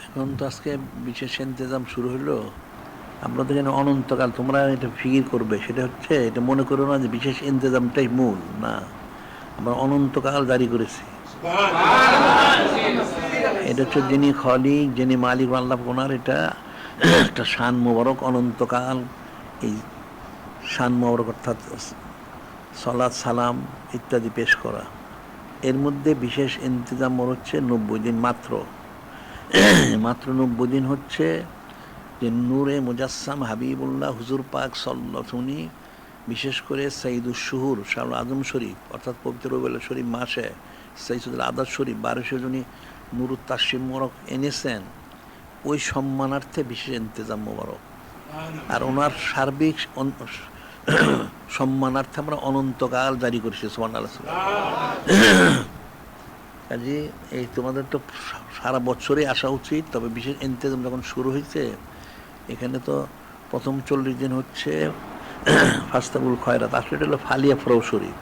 এখন তো আজকে বিশেষ ইন্তেজাম শুরু হলো। আমরা তো জানি অনন্তকাল, তোমরা এটা ফিকির করবে, সেটা হচ্ছে এটা মনে করো না যে বিশেষ ইন্তেজামটাই মূল না। আমরা অনন্তকাল জারি করেছি। এটা হচ্ছে যিনি খলিক, যিনি মালিক, আল্লাহ, ওনার এটা একটা শান মোবারক। অনন্তকাল এই শান মোবারক অর্থাৎ সলাৎ সালাম ইত্যাদি পেশ করা, এর মধ্যে বিশেষ ইন্তেজাম হচ্ছে 90 দিন মাত্র। মাত্র 90 দিন হচ্ছে যে নূরে মুজাসসাম হাবিবুল্লাহ হুজুর পাক সাল্লাল্লাহু, উনি বিশেষ করে সঈদুস শুহুর শাহুল আজম শরীফ অর্থাৎ পবিত্র রবিউল শরীফ মাসে সঈদুল আদাদ শরীফ 1200 জনী নুরুত তাসিম মোবারক এনেছেন, ওই সম্মানার্থে বিশেষ ইন্তেজাম মোবারক। আর ওনার সার্বিক সম্মানার্থে আমরা অনন্তকাল জারি করেছি। সুবহানাল্লাহ। কাজে এই তোমাদের তো সারা বছরই আসা উচিত, তবে বিশেষ ইন্তেজাম যখন শুরু হয়েছে, এখানে তো প্রথম 40 দিন হচ্ছে ফাস্তাবুল খয়রাত, আসলে এটা হলো ফালিয়া ফরও শরীফ,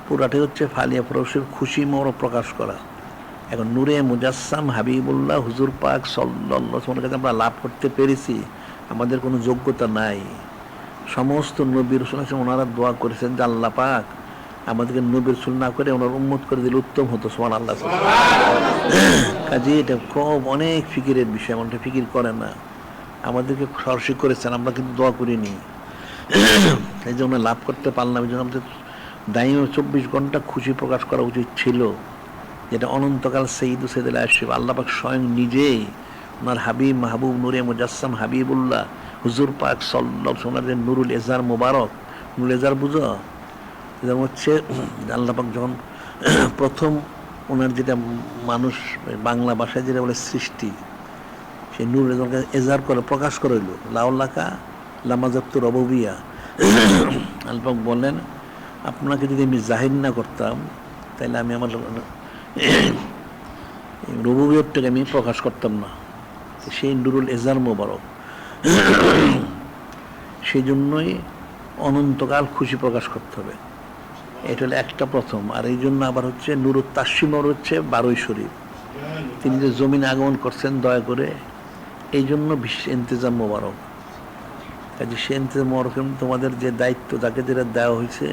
পুরাটাই হচ্ছে ফালিয়া ফরও শরীফ, খুশি মোর প্রকাশ করা। এখন নূরে মুজাসসাম হাবিবুল্লাহ হুজুর পাক সাল্লাল্লাহু আলাইহি কাছে আমরা লাভ করতে পেরেছি, আমাদের কোনো যোগ্যতা নাই। সমস্ত নবী রাসূল ওনারা দোয়া করেছেন যে আল্লাহ পাক আমাদেরকে নবী রাসূল না করে ওনার উম্মত করে দিলে উত্তম হতো। সুবহানাল্লাহ। কাজে এটা খুব অনেক ফিকিরের বিষয়, এমনটা ফিকির করে না। আমাদেরকে সরসি করেছেন, আমরা কিন্তু দোয়া করিনি, এই জন্য লাভ করতে পারলাম। এই জন্য আমাদের দায়ী 24 ঘন্টা খুশি প্রকাশ করা উচিত ছিল, যেটা অনন্তকাল সঈদু সৈয়দুল আশিফ আল্লাহ পাক স্বয়ং নিজেই ওনার হাবিব মাহবুব নূরে মুজাসসাম হাবিবুল্লাহ হুজুর পাক সাল্লাল্লাহু ওনার যে নুরুল এজার মোবারক, নুরুল এজার বুঝো, যেমন হচ্ছে আল্লাহ পাক যখন প্রথম ওনার যেটা মানুষ বাংলা ভাষায় যেটা বলে সৃষ্টি, সেই নুরুল এজার করে প্রকাশ করে হইল লাউল্লাকা লামাজাত্তু রববিয়া। আল্লাহ পাক বলেন, আপনাকে যদি আমি জাহির না করতাম তাহলে আমি আমার রবুবিয়তটাকে আমি প্রকাশ করতাম না। সেই নুরুল এজার মোবারক, সেই জন্যই অনন্তকাল খুশি প্রকাশ করতে হবে। এটা হলো একটা প্রথম। আর এই জন্য আবার হচ্ছে নুরুত তাসিমর হচ্ছে 12 শরীফ, তিনি যে জমিনে আগমন করছেন দয়া করে, এই জন্য বিশেষ ইন্তেজাম মোবারক। কাজে সে ইন্তেজাম মোবারক তোমাদের যে দায়িত্ব, তাকে যেটা দেওয়া হয়েছে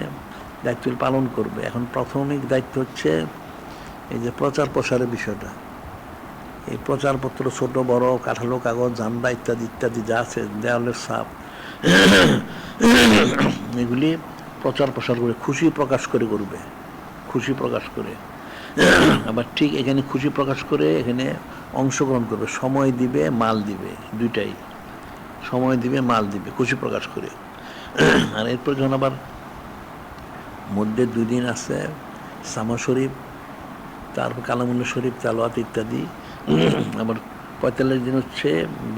দায়িত্ব পালন করবে। এখন প্রাথমিক দায়িত্ব হচ্ছে এই যে প্রচার প্রসারের বিষয়টা, এই প্রচারপত্র ছোট বড় কাঠালো কাগজ ঝান্ডা ইত্যাদি ইত্যাদি যা আছে, দেওয়ালের ছাপ, এগুলি প্রচার প্রসার করে খুশি প্রকাশ করে করবে, খুশি প্রকাশ করে। আবার ঠিক এখানে খুশি প্রকাশ করে এখানে অংশগ্রহণ করবে, সময় দিবে মাল দিবে, দুইটাই, সময় দিবে মাল দিবে খুশি প্রকাশ করে। আর এরপর যখন আবার মধ্যে 2 দিন আছে সামা শরীফ, তারপর কালামুল্লাহ শরীফ তেলাওয়াত ইত্যাদি। আবার 45 দিন হচ্ছে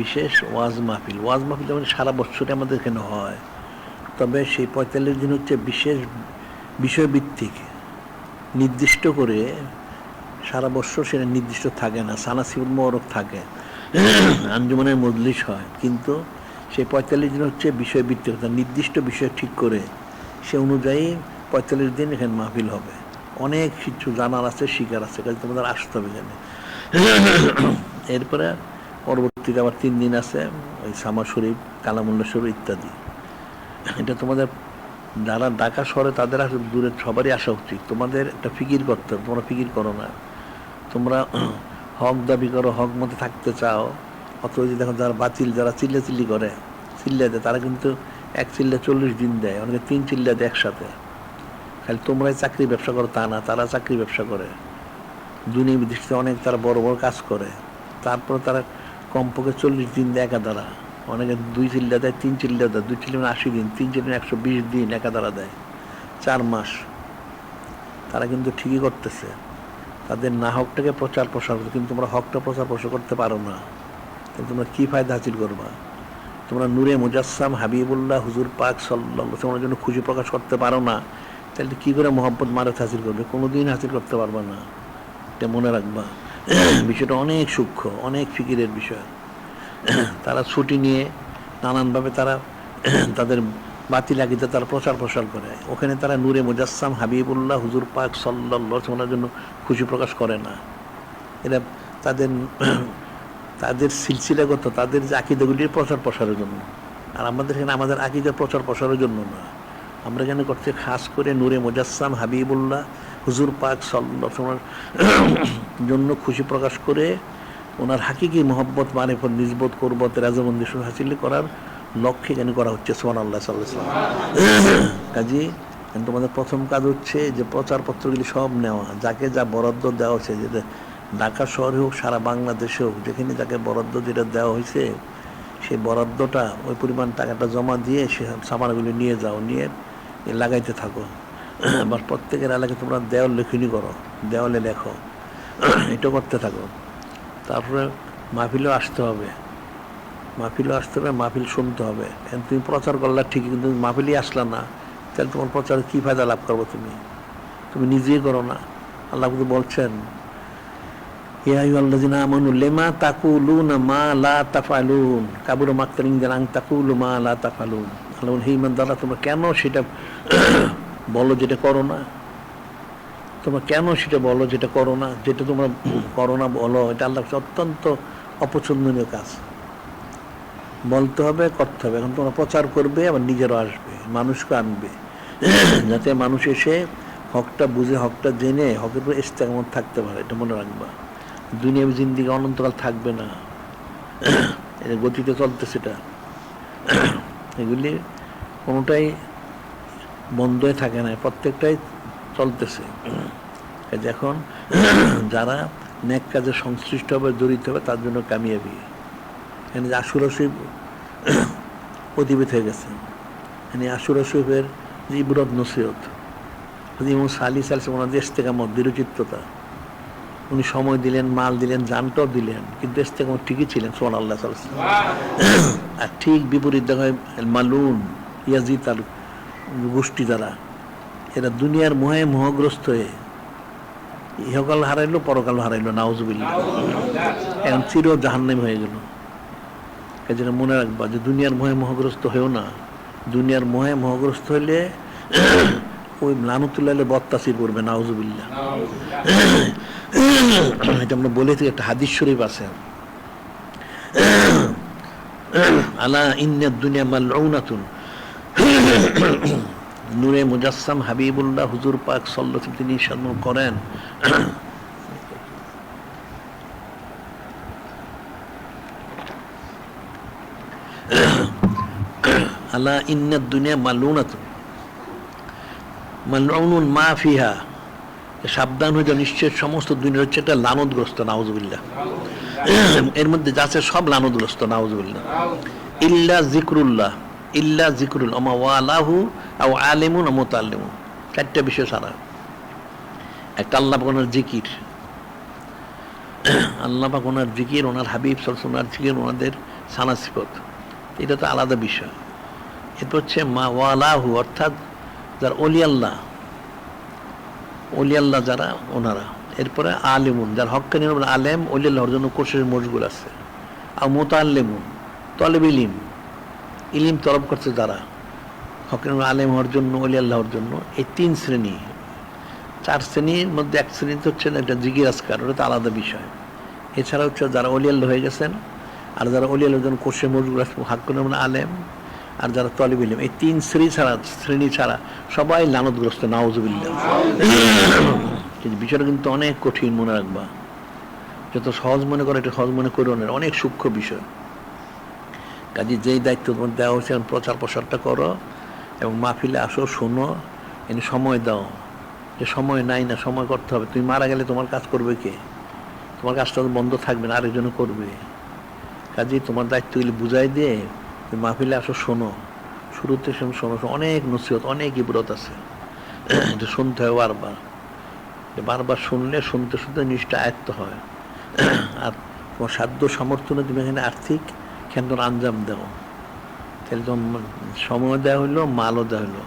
বিশেষ ওয়াজ মাহফিল। ওয়াজ মাহফিল যেমন সারা বছরই আমাদের এখানে হয়, তবে সেই 45 দিন হচ্ছে বিশেষ বিষয়ভিত্তিক, নির্দিষ্ট করে সারা বছর সেটা নির্দিষ্ট থাকে না, সানাসিবুল মোবারক থাকে, আঞ্জুমানের মজলিস হয়, কিন্তু সেই 45 দিন হচ্ছে বিষয়ভিত্তিক, নির্দিষ্ট বিষয় ঠিক করে সে অনুযায়ী 45 দিন এখানে মাহফিল হবে। অনেক কিছু জানার আছে, শিকার আছে, কাজে তোমাদের আসতে হবে এখানে। এরপরে পরবর্তীতে আবার 3 দিন আছে ওই সামা শরীফ, কালামুল্লাহ শরীফ ইত্যাদি। এটা তোমাদের যারা ঢাকা শহরে তাদের দূরে সবারই আসা উচিত। তোমাদের একটা ফিকির করতে হবে, তোমরা ফিকির করো না। তোমরা হক দাবি করো, হক মতে থাকতে চাও, অথচ দেখো যারা বাতিল, যারা চিল্লাচিল্লি করে, চিল্লা দেয়, তারা কিন্তু এক চিল্লা 40 দিন দেয়, অনেকে 3 চিল্লা দেয় একসাথে। খালি তোমরাই চাকরি ব্যবসা করো তা না, তারা চাকরি ব্যবসা করে, দুনিয়া দৃষ্টিতে অনেক তারা বড় বড় কাজ করে, তারপরে তারা কমপক্ষে 40 দিন দেয় একাধারা। অনেকে 2 চিল্লা দেয়, 3 চিল্লা দেয়, 2 চিল্লা 80 দিন, 3 চিল্লা 120 দিন একাধারা দেয়, 4 মাস। তারা কিন্তু ঠিকই করতেছে, তাদের না হকটাকে প্রচার প্রসার করছে, কিন্তু তোমরা হকটা প্রচার প্রসার করতে পারো না। কিন্তু তোমরা কী ফায়দা হাসিল করবা? তোমরা নূরে মুজাসসাম হাবিবুল্লাহ হুজুর পাক সাল্লাল্লাহু আলাইহি ওয়াসাল্লামের জন্য খুশি প্রকাশ করতে পারো না, তাহলে কী করে মহব্বত মারত হাসিল করবে? কোনোদিন হাসিল করতে পারবা না, এটা মনে রাখবা। বিষয়টা অনেক সূক্ষ্ম, অনেক ফিকিরের বিষয়। তারা ছুটি নিয়ে নানানভাবে তারা তাদের বাতিল আগিতে তারা প্রচার প্রসার করে, ওখানে তারা নূরে মুজাসসাম হাবিবুল্লাহ হুজুর পাক সাল্লাল্লাহু আলাইহি ওয়াসাল্লামের জন্য খুশি প্রকাশ করে না। এরা তাদের তাদের সিলসিলাগত তাদের যে আকিদাগুলির প্রচার প্রসারের জন্য। আর আমাদের এখানে আমাদের আকিদার প্রচার প্রসারের জন্য না। আমরা এখানে করতে খাস করে নূরে মুজাসসাম হাবিবুল্লাহ হুজুর পাক সাল্লাল্লাহু আলাইহি ওয়াসাল্লামের জন্য খুশি প্রকাশ করে ওনার হাকিকি মহব্বত মারিফত নিজবত কুরবত রাজামন্দি হাসিল করার লক্ষ্যে এখানে করা হচ্ছে সুবহানাল্লাহ সাল্লাল্লাহু আলাইহি ওয়াসাল্লাম। কাজী তোমাদের প্রথম কাজ হচ্ছে যে প্রচারপত্রগুলি সব নেওয়া, যাকে যা বরাদ্দ দেওয়া হচ্ছে, যেটা ঢাকা শহরে হোক সারা বাংলাদেশে হোক, যেখানে যাকে বরাদ্দ যেটা দেওয়া হয়েছে সেই বরাদ্দটা ওই পরিমাণ টাকাটা জমা দিয়ে সে সামানগুলি নিয়ে যাও, নিয়ে লাগাইতে থাকো। বা প্রত্যেকের এলাকায় তোমরা দেওয়াল লেখনি করো, দেওয়ালে লেখো, এটা করতে থাকো। তারপরে মাহফিলও আসতে হবে, মাহফিল শুনতে হবে। তুমি প্রচার করলা ঠিকই, কিন্তু মাহফিলই আসলা না, তাহলে তোমার প্রচার কী ফায়দা লাভ করবো? তুমি নিজেই করো না। আল্লাহ কিন্তু বলছেন ইয়া আইয়ুহাল্লাযীনা আমানু লিমা তাকুলুনা মা লা তাফআলুন কাবুরা মাকতান ইনদা আন তাকুলু মা লা তাফআলুন। আল্লাহ হে ঈমানদাররা, তোমরা কেন সেটা বলো যেটা করো না? তোমরা কেন সেটা বলো যেটা করো না? যেটা তোমরা করো না বলো, এটা আল্লাহ অত্যন্ত অপছন্দনীয় কাজ। বলতে হবে, করতে হবে। এখন তোমরা প্রচার করবে, আবার নিজেরও আসবে, মানুষকে আনবে, যাতে মানুষ এসে হকটা বুঝে, হকটা জেনে হকের উপর ইস্তেকামত থাকতে পারে। এটা মনে রাখবা। দুনিয়াবী জিন্দেগি অনন্তকাল থাকবে না, এটা গতিতে চলতেছে। এটা এগুলি কোনোটাই বন্ধ হয়ে থাকে না, প্রত্যেকটাই চলতেছে। এখন যারা নেক কাজে সংশ্লিষ্ট হবে, জড়িত হবে, তার জন্য কামিয়াবি। এখানে যে আশুরা শরীফ অতিবেত হয়ে গেছে, এখানে আশুরা শরীফের যে ইবরত নসিহত, ইমাম সালি সালসে ওনাদের ইস্তেকামত, দৃঢ়চিত্ততা, উনি সময় দিলেন, মাল দিলেন, জানটাও দিলেন, কিন্তু ইস্তেকামত ঠিকই ছিলেন সুবহানাল্লাহ সাল্লাল্লাহু আলাইহি ওয়াসাল্লাম। আর ঠিক বিপরীত দেখা হয় মালুন ইয়াজিদ আর গোষ্ঠী যারা, এরা দুনিয়ার মোহে মোহগ্রস্ত হয়ে ইহকাল হারাইলো, পরকাল হারাইলো, নাউজুবিল্লাহ। এখন চির জাহান্নামী হয়ে গেল। যেটা মনে রাখবা যে দুনিয়ার মোহে মোহগ্রস্ত হয়েও না। দুনিয়ার মোহে মোহগ্রস্ত হইলে ওই লানতুল্লাহ বদতাসির করবে, নাউজুবিল্লাহ। এটা আমরা বলেছি, একটা হাদিস শরীফ আছে, আলা ইন্নাদ দুনিয়া মালউনাতুন। নূরে মুজাসসাম হাবিবুল্লাহ হুজুর পাক সাল্লাল্লাহু আলাইহি ওয়াসাল্লাম তিনি ইরশাদ করেন, আলা ইন্নাদ দুনিয়া মালউনাতুন মালউনুন মা ফিহা। সাবধান হয়ে যাও, নিশ্চয় সমস্ত দুনিয়া হচ্ছে একটা লানতগ্রস্ত, নাউজুবিল্লাহ। এর মধ্যে যা আছে সব লানতগ্রস্ত, নাউজুবিল্লাহ। ইল্লা যিকরুল্লাহ, ইল্লা যিকরুল আমা ওয়ালাহু আও আলিমুন আও মুতাআল্লিমুন। চারটা বিষয় ছাড়া। একটা আল্লাহ পাক ওনার জিকির, আল্লাহ পাক ওনার জিকির, ওনার হাবিব সাল্লাল্লাহু আলাইহি ওয়াসাল্লাম জিকির, ওনাদের সানা সিফত, এটা তো আলাদা বিষয়। এরপর হচ্ছে মা ওয়ালাহু, অর্থাৎ যারা অলি আল্লাহ যারা ওনারা। এরপরে আলিমুন, যার হক্কানি আলেম, অলি আল্লাহর জন্য কোর্সের মশগুল আছে। আর মুতাআল্লিমুন, তলেব ইলিম তলব করছে যারা, হক্কানি আলেম হওয়ার জন্য, অলি আল্লাহর জন্য। এই তিন শ্রেণী, চার শ্রেণীর মধ্যে এক শ্রেণীতে হচ্ছে একটা জিকির আজকার, ওটা তো আলাদা বিষয়। এছাড়া হচ্ছে যারা অলি আল্লাহ হয়ে গেছেন, আর যারা অলি আল্লাহর জন্য কোর্সের মশগুল আছে, হক্কানি আলেম, আর যারা তলিব ইলম, এই তিন শ্রেণী ছাড়া সবাই লানতগ্রস্ত, নাউজুবিল্লাহ। কিন্তু বিষয়টা কিন্তু অনেক কঠিন, মনে রাখবা। যত সহজ মনে করো, এটা সহজ মনে করো না, অনেক সূক্ষ্ম বিষয়। কাজে যেই দায়িত্ব তোমার দেওয়া হয়েছে, প্রচার প্রসারটা করো এবং মাহফিলে আসো, শোনো, এনে সময় দাও। যে সময় নাই না, সময় করতে হবে। তুমি মারা গেলে তোমার কাজ করবে কে? তোমার কাজটা বন্ধ থাকবে না, আরেকজনে করবে। কাজে তোমার দায়িত্বগুলি বুঝাই দিয়ে তুমি মাহফিলে আসো, শোনো, শুরুতে শোনো, অনেক নসিহত, অনেক ইবরত আছে, এটা শুনতে হয় বারবার। বারবার শুনলে শুনতে শুনতে জিনিসটা আয়ত্ত হয়। আর তোমার সাধ্য সামর্থ্য তুমি এখানে আর্থিক কেন্দ্র আঞ্জাম দাও, তাহলে তোমার সময় দেওয়া হইলো, মালও দেওয়া হইলো।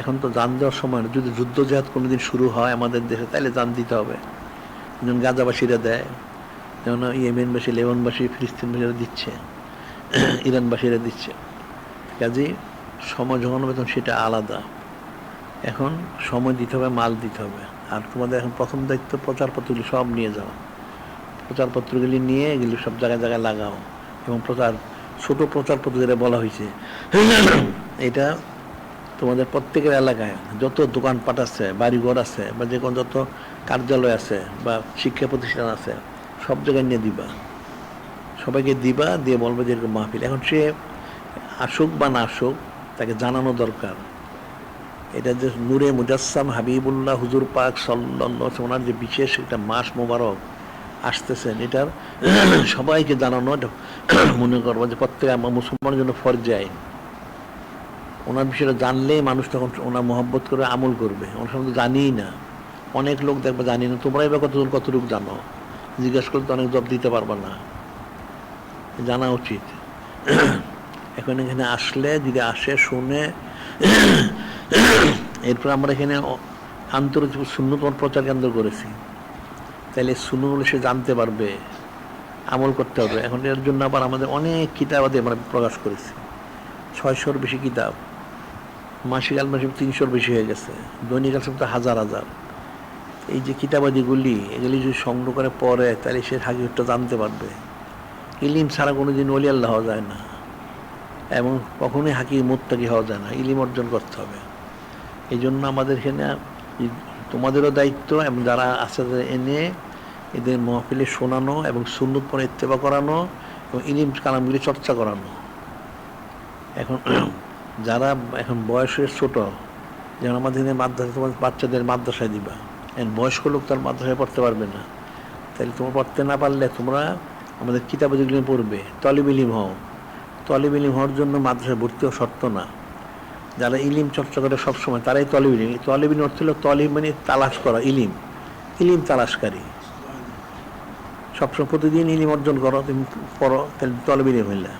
এখন তো জান দেওয়ার সময় না। যদি যুদ্ধ জাহাদ কোনোদিন শুরু হয় আমাদের দেশে, তাহলে জান দিতে হবে। যেমন গাজাবাসীরা দেয়, যেমন ইয়েমেনবাসী, লেবানবাসী, ফিলিস্তিনবাসীরা দিচ্ছে, ইরানবাসীরা দিচ্ছে। কাজেই সময় যখন হবে তখন সেটা আলাদা। এখন সময় দিতে হবে, মাল দিতে হবে। আর তোমাদের এখন প্রথম দায়িত্ব প্রচারপত্রগুলি সব নিয়ে যাও, প্রচারপত্রগুলি নিয়ে এগুলি সব জায়গায় জায়গায় লাগাও এবং ছোট প্রচারপত্র যেটা বলা হয়েছে এটা তোমাদের প্রত্যেকের এলাকায় যত দোকানপাট আছে, বাড়িঘর আছে, বা যে কোনো যত কার্যালয় আছে বা শিক্ষা প্রতিষ্ঠান আছে, সব জায়গায় নিয়ে দিবা, সবাইকে দিবা, দিয়ে বলবে যে এরকম মাহফিল। এখন সে আসুক বা না আসুক, তাকে জানানো দরকার। এটা যে নূরে মুজাসসাম হাবিবুল্লাহ হুজুর পাক সাল্লাল্লাহু আলাইহি ওনার যে বিশেষ একটা মাস মোবারক আসতেছেন, এটার সবাইকে জানানো মনে করবো যে প্রত্যেক আমার মুসলমানের জন্য ফরজে আইন। ওনার বিষয়টা জানলেই মানুষ তখন ওনার মহব্বত করে আমল করবে। ওনার সম্বন্ধে জানিই না, অনেক লোক দেখবে জানি না। তোমরা এবার কতটুকু জানো, জিজ্ঞাসা করলে তো অনেক জব দিতে পারবা না, জানা উচিত। এখন এখানে আসলে যদি আসে শুনে, এরপর আমরা এখানে আন্তর্জাতিক সুন্নত প্রচার কেন্দ্র করেছি, তাহলে সুন্নতগুলো সে জানতে পারবে, আমল করতে হবে। এখন এর জন্য আবার আমাদের অনেক কিতাবাদি আমরা প্রকাশ করেছি, 600-র বেশি কিতাব, মাসিক আল মাসিক 300-র বেশি হয়ে গেছে, দৈনিক আল তো হাজার হাজার। এই যে কিতাবাদিগুলি, এগুলি যদি সংগ্রহ করে পড়ে, তাহলে সে হাকিকতটা জানতে পারবে। ইলিম ছাড়া কোনো দিন ওলি আল্লাহ হওয়া যায় না, এবং কখনোই হাকিম মুত্তাকি হওয়া যায় না। ইলিম অর্জন করতে হবে। এই জন্য আমাদের এখানে তোমাদেরও দায়িত্ব, এবং যারা আছে এনে এদের মহফিলে শোনানো এবং সুন্নত পরে ইত্তেবা করানো এবং ইলিম কালামগুলি চর্চা করানো। এখন যারা এখন বয়সের ছোট, যেমন আমাদের মাদ্রাসা, তোমার বাচ্চাদের মাদ্রাসায় দিবা, বয়স্ক লোক তার মাদ্রাসায় পড়তে পারবে না, তাহলে তোমরা পড়তে না পারলে তোমরা আমাদের কিতাবে যেগুলো পড়বে, তলিব ইলিম হও। তলিব ইলিম হওয়ার জন্য মাদ্রাসায় ভর্তি হওয়া শর্ত না। যারা ইলিম চর্চা করে সবসময়, তারাই তলিব ইলিম। তলিব ইলিম অর্থ হলো তলিব মানে তালাশ করা, ইলিম তালাশকারী। সবসময় প্রতিদিন ইলিম অর্জন করো, তুমি পড়ো, তাহলে তলিব ইলিম হইলে,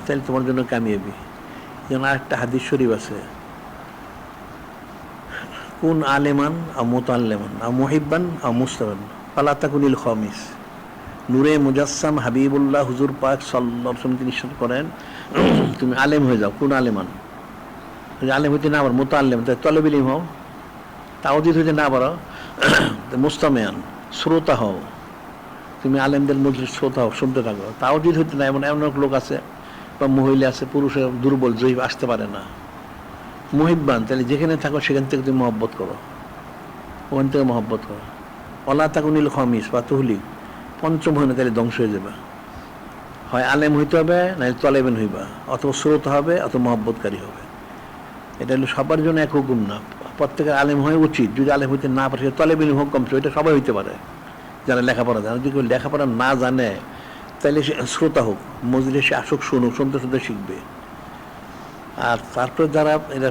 তাহলে তোমার জন্য কামিয়াবি। যেমন আরেকটা হাদিস শরীফ আছে, কুন আলেমান আও মুতাল্লেমান আও মুহিব্বান আও মুস্তাবান ফালা তাকুনিল খামিস। নূরে মুজাসসাম হাবিবুল্লাহ হুজুর পাক সাল্লাল্লাহু আলাইহি ওয়াসাল্লাম তিনি ইরশাদ করেন, তুমি আলেম হয়ে যাও, কুন আলেমান। আলেম হইতে না পারো, মুতাল্লিম, তাই তলব ইলম হও। তাওজিদ হইতে না পারো, মুস্তামিয়ান, শ্রোতা হও। তুমি আলেমদের মজলিস শ্রোতা হও, শুনতে থাকো। তাওজিদ হইতে না, এমন অনেক লোক আছে বা মহিলা আছে, পুরুষের দুর্বল, জয়ীব, আসতে পারে না। মুহিব্বান, তাহলে যেখানে থাকো সেখান থেকে তুমি মহব্বত করো, ওখান থেকে মহব্বত করো। ওয়ালা তাকুনিল খামিস বা তুহলিক, পঞ্চম হয় না, তাহলে ধ্বংস হয়ে যাবে। হয় আলেম হইতে হবে, নাহলে তলেবেন হইবা, অথবা শ্রোতা হবে, অথবা মহব্বতকারী হবে। এটা হলো সবার জন্য এক হুকুম না। প্রত্যেকের আলেম হয়ে উচিত। যদি আলেম হইতে না পারে, তলেবেন হোক কমছে, এটা সবাই হইতে পারে যারা লেখাপড়া জানে। যদি কেউ লেখাপড়া না জানে, তাহলে সে শ্রোতা হোক, মজলিসে আসুক, শুনুক, শুনতে শুনতে শিখবে। আর তারপরে যারা এরা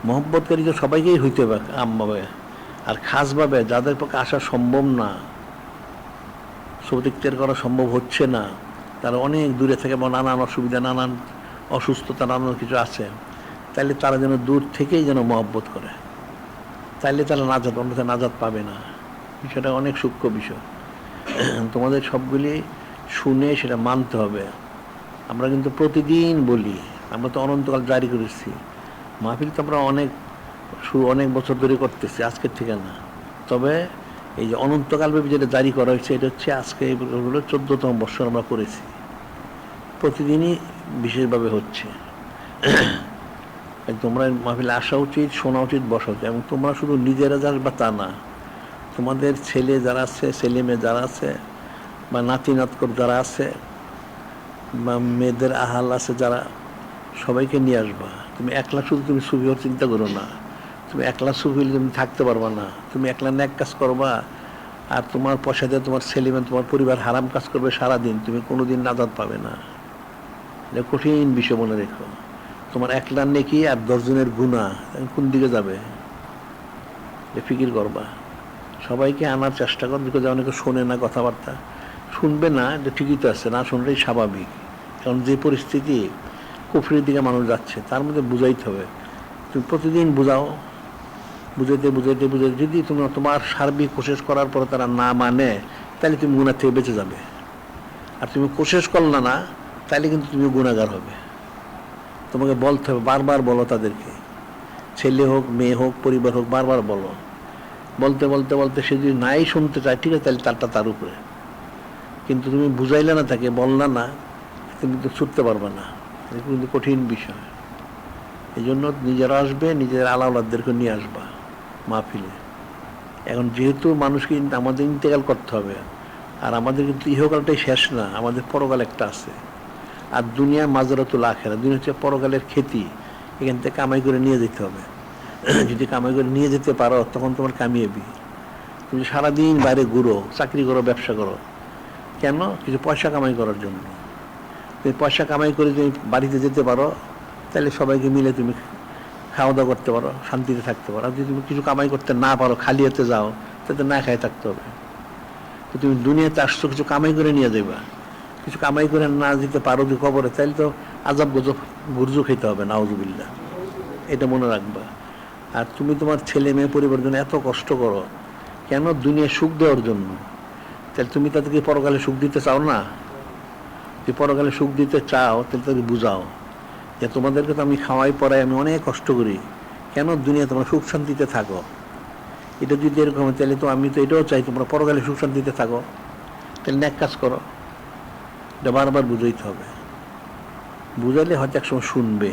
মহব্বতকারী, সবাইকেই হইতে হবে আমভাবে। আর খাসভাবে যাদের পক্ষে আসা সম্ভব না, সৌদিকদের করা সম্ভব হচ্ছে না, তারা অনেক দূরে থেকে, নানান অসুবিধা, নানান অসুস্থতা, নানান কিছু আছে, তাইলে তারা যেন দূর থেকেই যেন মহব্বত করে, তাইলে তারা নাজাত, অন্যথায় নাজাত পাবে না। বিষয়টা অনেক সূক্ষ্ম বিষয়। তোমাদের সবগুলি শুনে সেটা মানতে হবে। আমরা কিন্তু প্রতিদিন বলি, আমরা তো অনন্তকাল জারি করেছি মাহফিল, তো আমরা অনেক বছর ধরে করতেছি, আজকের থেকে না। তবে এই যে অনন্তকালব্যাপী যেটা জারি করা হয়েছে, এটা হচ্ছে আজকে হলো 14তম বছর আমরা করেছি। প্রতিদিনই বিশেষভাবে হচ্ছে। তোমরা মাহফিলে আসা উচিত, শোনা উচিত, বসা উচিত। এবং তোমরা শুধু নিজেরা যাস বা তা না, তোমাদের ছেলে যারা আছে, ছেলে মেয়ে যারা আছে, বা নাতি নাতকর যারা আছে, বা মেয়েদের আহাল আছে যারা, সবাইকে নিয়ে আসবা। তুমি একলা শুধু তুমি সুফি হওয়ার চিন্তা করো না। তুমি একলা সুফি হলে তুমি থাকতে পারবা না। তুমি একলা ন্যাক কাজ করবা, আর তোমার পয়সা দিয়ে তোমার ছেলে মেয়ে, তোমার পরিবার হারাম কাজ করবে সারাদিন, তুমি কোনোদিন নাজাত পাবে না। এটা কঠিন বিষয়, মনে রেখো। তোমার একলা নেকি আর 10 জনের গুনাহ, কোন দিকে যাবে, ফিকির করবা। সবাইকে আনার চেষ্টা কর। বিকজ অনেকে শোনে না কথাবার্তা, শুনবে না, এটা ঠিকই তো আছে, না শুনলেই স্বাভাবিক। কারণ যে পরিস্থিতি, কুফরির দিকে মানুষ যাচ্ছে, তার মধ্যে বুঝাইতে হবে। তুমি প্রতিদিন বুঝাও, বুঝাইতে বুঝাইতে বুঝাইতে যদি তুমি তোমার সার্বিক কোশিশ করার পরে তারা না মানে, তাহলে তুমি গুনাহ থেকে বেঁচে যাবে। আর তুমি কোশিশ করলে না, তাহলে কিন্তু তুমি গুনাহগার হবে। তোমাকে বলতে হবে, বারবার বলো তাদেরকে, ছেলে হোক, মেয়ে হোক, পরিবার হোক, বারবার বলো। বলতে বলতে বলতে সে যদি নাই শুনতে চায়, ঠিক আছে, তাহলে তারটা তার উপরে। কিন্তু তুমি বুঝাইলে না তাকে, বললা না, তুমি তো ছুটতে পারবে না। এটা কিন্তু কঠিন বিষয়। এই জন্য নিজেরা আসবে, নিজের আলাউলাদদেরকে নিয়ে আসবা মাহফিলে। এখন যেহেতু মানুষকে আমাদের ইন্তেকাল করতে হবে, আর আমাদের কিন্তু ইহকালটাই শেষ না, আমাদের পরকাল একটা আছে। আর দুনিয়া মাজরাতুল আখিরা, দুনিয়া হচ্ছে পরকালের খেতি। এখান থেকে কামাই করে নিয়ে যেতে হবে। যদি কামাই করে নিয়ে যেতে পারো তখন তোমার কামিয়াবি। তুমি সারাদিন বাইরে ঘুরো, চাকরি করো, ব্যবসা করো, কেন? কিছু পয়সা কামাই করার জন্য। তুমি পয়সা কামাই করে তুমি বাড়িতে যেতে পারো, তাহলে সবাইকে মিলে তুমি খাওয়া দাওয়া করতে পারো, শান্তিতে থাকতে পারো। আর যদি তুমি কিছু কামাই করতে না পারো, খালি হাতে যাও, তাতে না খাই থাকতে হবে। তো তুমি দুনিয়াতে আসছো কিছু কামাই করে নিয়ে যাবা। কিছু কামাই করে না যেতে পারো যে কবরে, তাহলে তো আজাব গজব গুরজু খেতে হবে, নাউজুবিল্লাহ। এটা মনে রাখবা। আর তুমি তোমার ছেলে মেয়ে পরিবারের জন্য এত কষ্ট করো, কেন? দুনিয়ায় সুখ দেওয়ার জন্য। তাহলে তুমি তাদেরকে পরকালে সুখ দিতে চাও না? যদি পরকালে সুখ দিতে চাও, তাহলে তাদেরকে বুঝাও যে তোমাদেরকে তো আমি খাওয়াই পড়াই, আমি অনেক কষ্ট করি, কেন? দুনিয়া তোমরা সুখ শান্তিতে থাকো। এটা যদি এরকম, তাহলে তো আমি তো এটাও চাই তোমরা পরকালে সুখ শান্তিতে থাকো। তাহলে ন্যাক কাজ করো। এটা বারবার বুঝাইতে হবে। বুঝাইলে হয়তো একসময় শুনবে।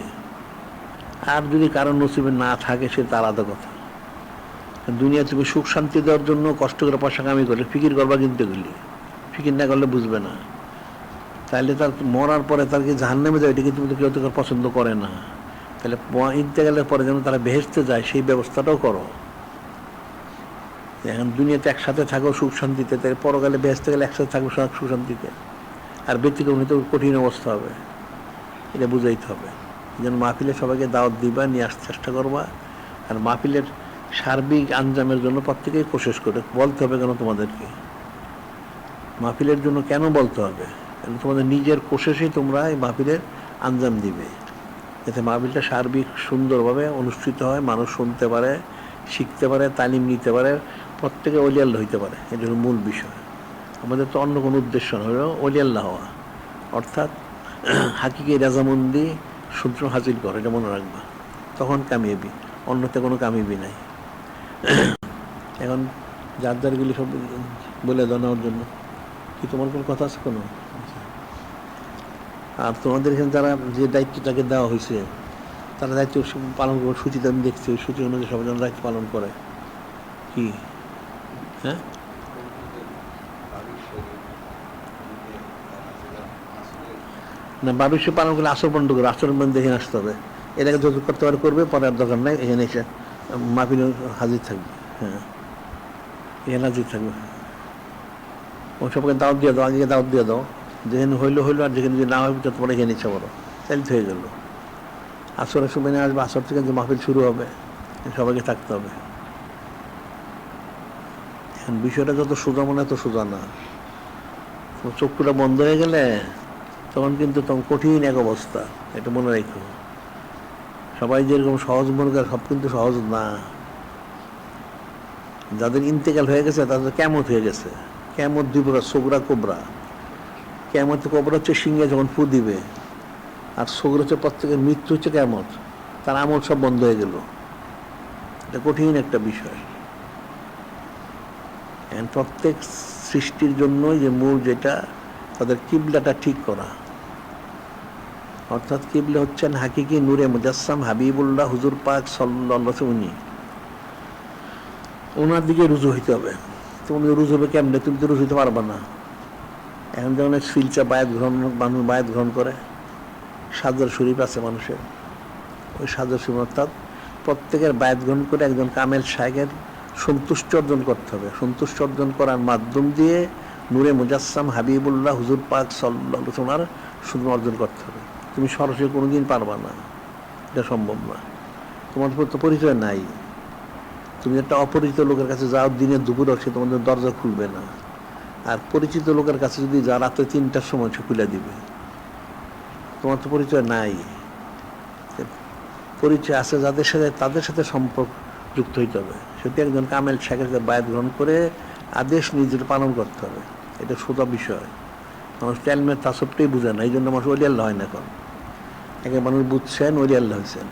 আর যদি কারণ নসিবে না থাকে, সে তার আলাদা কথা। দুনিয়া তুমি সুখ শান্তি দেওয়ার জন্য কষ্ট করে পয়সা কামি করলে ফিকির করবা, কিনতে গেলে ফিকির না করলে বুঝবে না। তাহলে তার মরার পরে তার কি জাহান্নামে যায়, এটা কিন্তু কেউ তো পছন্দ করে না। তাহলে ইন্তেকালের পরে যেন তারা বেহেশতে যায়, সেই ব্যবস্থাটাও করো। এখন দুনিয়াতে একসাথে থাকো সুখ শান্তিতে, তাই পরকালে বেহেশতে গেলে একসাথে থাকবো সুখ শান্তিতে। আর ব্যতিক্রমে তো কঠিন অবস্থা হবে। এটা বুঝাইতে হবে। যেন মাহফিলে সবাইকে দাওয়াত দিবা, নিয়ে আসতে চেষ্টা করবা। আর মাহফিলের সার্বিক আঞ্জামের জন্য প্রত্যেকেই কোশিশ করে বলতে হবে। কেন তোমাদেরকে মাহফিলের জন্য কেন বলতে হবে? কারণ তোমাদের নিজের কোশিশেই তোমরা এই মাহফিলের আঞ্জাম দিবে, যাতে মাহফিলটা সার্বিক সুন্দরভাবে অনুষ্ঠিত হয়, মানুষ শুনতে পারে, শিখতে পারে, তালিম নিতে পারে, প্রত্যেকে ওলিয়াল্লাহ হইতে পারে। এটা হল মূল বিষয়। আমাদের তো অন্য কোনো উদ্দেশ্য না, হলো ওলিয়াল্লাহ হওয়া, অর্থাৎ হাকিকে রাজামন্দি সূত্র হাসিল করে। এটা মনে রাখবা, তখন কামিয়াবি। অন্যতে কোনো কামিয়াবি নাই। এখন যার যারগুলি সব বলে জানার জন্য কি তোমার কোনো কথা আছে কোনো? আর তোমাদের এখানে যারা যে দায়িত্বটাকে দেওয়া হয়েছে, তারা দায়িত্ব পালন করে, সূচিতে আমি দেখছি, ওই সূচি অনুযায়ী সবাই যেন দায়িত্ব পালন করে। কি হ্যাঁ, না ভবিষ্যৎ পালন করলে আসর বন্ধ করে, আচরণ বন্ধ দেখে আসতে হবে। এটাকে যত করতে পারে করবে, পরে আর দরকার নাই। এখানে এসে মাহফিলে হাজির থাকবে। হ্যাঁ, এখানে হাজির থাকবে। ও সবকে দাওয়াত দিয়ে দাও, আগে দাওয়াত দিয়ে দাও। যেখানে হইলো হইলো, আর যেখানে যদি না হইবে ততপরে এখানে ইচ্ছা করো, তাহলে হয়ে গেল। আসরের সময় নিয়ে আসবে, আসর থেকে যে মাহফিল শুরু হবে, সবাইকে থাকতে হবে। এখন বিষয়টা যত সোজা মনে এত সোজা না। চক্ষুটা বন্ধ হয়ে গেলে তখন কিন্তু তখন কঠিন এক অবস্থা। এটা মনে রাখো। সবাই যেরকম সহজ মনে করে, সব কিন্তু সহজ না। যাদের ইন্তেকাল হয়ে গেছে তাদের কেমত হয়ে গেছে। কেমত দুই প্রকার, সোগরা কোবরা। কেমত কোবরা হচ্ছে সিংহে যখন ফু দিবে, আর সোগরা হচ্ছে প্রত্যেকের মৃত্যু হচ্ছে কেমত, তার আমল সব বন্ধ হয়ে গেল। এটা কঠিন একটা বিষয়। প্রত্যেক সৃষ্টির জন্যই যে মূল যেটা, তাদের কিবলাটা ঠিক করা। অর্থাৎ কিবলা হচ্ছেন হাকিকি নূরে মুজাসসাম হাবিবুল্লাহ হুজুর পাক সাল্লাল্লাহু আলাইহি ওয়াসাল্লাম। ওনার দিকে রুজু হইতে হবে। তুমি রুজু হবে কেমনে? তুমি তো রুজু হইতে পারবা না। এখন যেমন শিলচা বায়াত গ্রহণ, মানুষ বায়াত গ্রহণ করে, সাজর শরীফ আছে মানুষের, ওই সাজর শরীফ অর্থাৎ প্রত্যেকের বায়াত গ্রহণ করে একজন কামেল শায়েখের সন্তুষ্টি অর্জন করতে হবে। সন্তুষ্টি অর্জন করার মাধ্যম দিয়ে নূরে মুজাসসাম হাবিবুল্লাহ হুজুর পাক সাল্লাল্লাহু আলাইহি ওয়াসাল্লামের শুধু অর্জন করতে হবে। তুমি সরাসরি কোনোদিন পারবা না, এটা সম্ভব না। তোমার তো পরিচয় নাই। তুমি একটা অপরিচিত লোকের কাছে যাও দিনের দুপুরে, সে তোমাদের দরজা খুলবে না। আর পরিচিত লোকের কাছে যদি যা রাতে 3টার সময় সে খুলে দিবে। তোমার তো পরিচয় নাই। পরিচয় আছে যাদের সাথে, তাদের সাথে সম্পর্ক যুক্ত হইতে হবে। সেটি একজন কামেল শায়েখের সাথে বায়াত গ্রহণ করে আদেশ নিজের পালন করতে হবে। এটা সোজা বিষয়। মানুষ তেলমের তাসবটাই বুঝে না, এই জন্য মানুষ ওলিয়াল্লাহ হয় না। এখন একে মানুষ বুঝছেন, ওলিয়াল্লাহ হয়েছেন।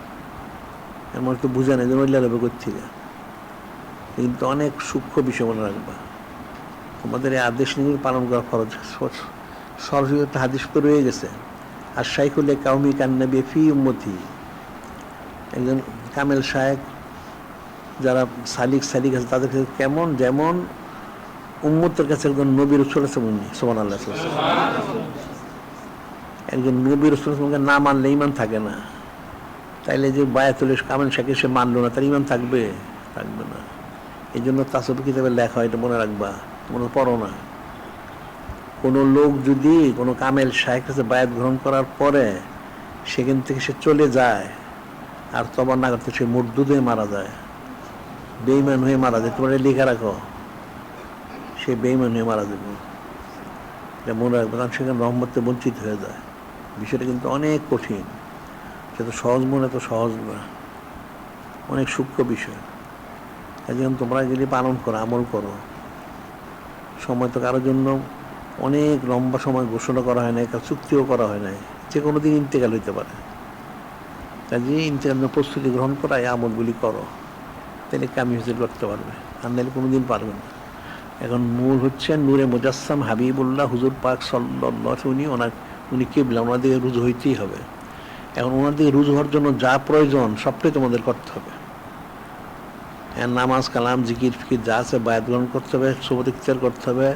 মানুষ তো বুঝে না, এই জন্য ওলিয়াল্লাহ হবে কোথা থেকে। কিন্তু অনেক সূক্ষ্ম বিষয় মনে রাখবা। তোমাদের এই আদেশ নিয়ে পালন করা ফরজ। সরাসরি একটা হাদিস তো রয়ে গেছে, আর শাইখুল কাউমি কান্নাবি ফি উম্মতি, একজন কামেল শায়েখ যারা সালিক আছে তাদের কাছে কেমন, যেমন উম্মতের কাছে একজন নবী রাসূল আছে উনি, সুবহানাল্লাহ। একজন নবী রাসূলকে না মানলে ঈমান থাকে না। তাইলে যে বায়াতুল কামেল শায়েখ সে মানলো না, তার ঈমান থাকবে? থাকবে না। এই জন্য তাসব্বুফ কিতাবে লেখা হয়, এটা মনে রাখবা, তোমরা পড়ো না। কোনো লোক যদি কোনো কামেল শায়েখ কাছে বায়াত গ্রহণ করার পরে সেখান থেকে সে চলে যায় আর তবা না করতে, সে মুরদুদ হয়ে মারা যায়, বেঈমান হয়ে মারা যায়। তোমরা লিখে রাখো, সে বেঈমান হয়ে মারা যাবে, এটা মনে রাখবে, কারণ সেখানে রহমতে বঞ্চিত হয়ে যায়। বিষয়টা কিন্তু অনেক কঠিন, সেটা সহজ মনে তো সহজ না, অনেক সূক্ষ্ম বিষয়। যেমন তোমরা যদি পালন করো, আমল করো, সময় তো কারোর জন্য অনেক লম্বা সময় ঘোষণা করা হয় নাই, চুক্তিও করা হয় নাই, যে কোনো দিন ইন্তেকাল হইতে পারে। কাজে ইন্তেকালের প্রস্তুতি গ্রহণ করা, এই আমলগুলি করো, তাহলে কামি হাসিল করতে পারবে, আর নাহলে কোনো দিন পারবে না। এখন মূল হচ্ছে নূরে মুজাসসাম হাবিবুল্লাহ হুজুর পাক সাল্লাল্লাহু, উনি কিবলা, ওনার দিকে রুজু হইতেই হবে। এখন ওনার দিকে রুজু হওয়ার জন্য যা প্রয়োজন সবটাই তোমাদের করতে হবে। নামাজ, কালাম, জিকির ফিকির যা আছে বায়াত গ্রহণ করতে হবে, সুবত ইখতিয়ার করতে হবে,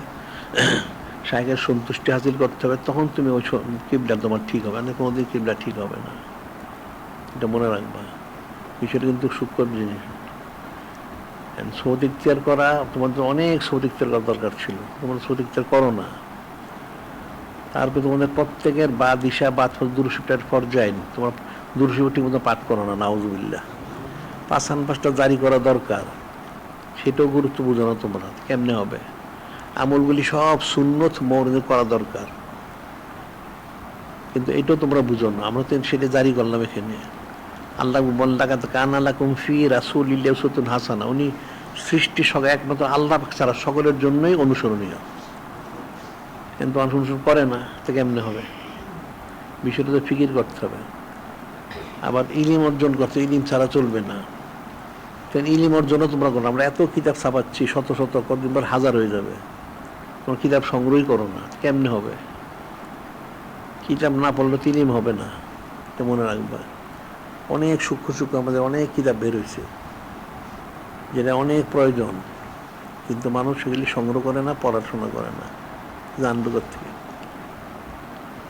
শায়েখের সন্তুষ্টি হাসিল করতে হবে, তখন তুমি ওই কিবলা তোমার ঠিক হবে, না কোনোদিন কিবলা ঠিক হবে না। এটা মনে রাখবা, বিষয়টা কিন্তু সূক্ষ্ম জিনিস। সুবত ইখতিয়ার করা, তোমাদের অনেক সুবত ইখতিয়ার করার দরকার ছিল, তোমরা সুবত ইখতিয়ার করো না। তারপরে তোমাদের প্রত্যেকের বা দিশা বা দুরূদ শরীফের পর্যায়ে তোমার দুরূদ শরীফ ঠিক মতো পাঠ করো না, নাউজুবিল্লাহ। পাঁচটা জারি করা দরকার, সেটাও গুরুত্ব বুঝো না তোমরা, কেমনে হবে? আমলগুলি সব সুন্নত মওরুদে করা দরকার, কিন্তু এটাও তোমরা বুঝো না। আমরা তো সেটা জারি করলাম এখানে। আল্লাহ বললাম কানা লাকুম ফি রাসূলিল্লাহি উসওয়াতুন হাসানাহ, উনি সৃষ্টি সব একমাত্র আল্লাহ ছাড়া সকলের জন্যই অনুসরণীয়, কিন্তু অনুসরণ করে না, তো কেমনে হবে? বিষয়টা তো ফিকির করতে হবে। আবার ইলিম অর্জন করতে, ইলিম ছাড়া চলবে না। ইলিম অর্জনও তোমরা করো। আমরা এত কিতাব ছাপাচ্ছি, শত শত, কতদিন পর হাজার হয়ে যাবে, তোমার কিতাব সংগ্রহই করো না, কেমনে হবে? কিতাব না পড়লে তো ইলিম হবে না, এটা মনে রাখবা। অনেক সূক্ষ্ম আমাদের অনেক কিতাব বের হয়েছে, যেটা অনেক প্রয়োজন, কিন্তু মানুষ সেগুলি সংগ্রহ করে না, পড়াশোনা করে না, জানবে থেকে।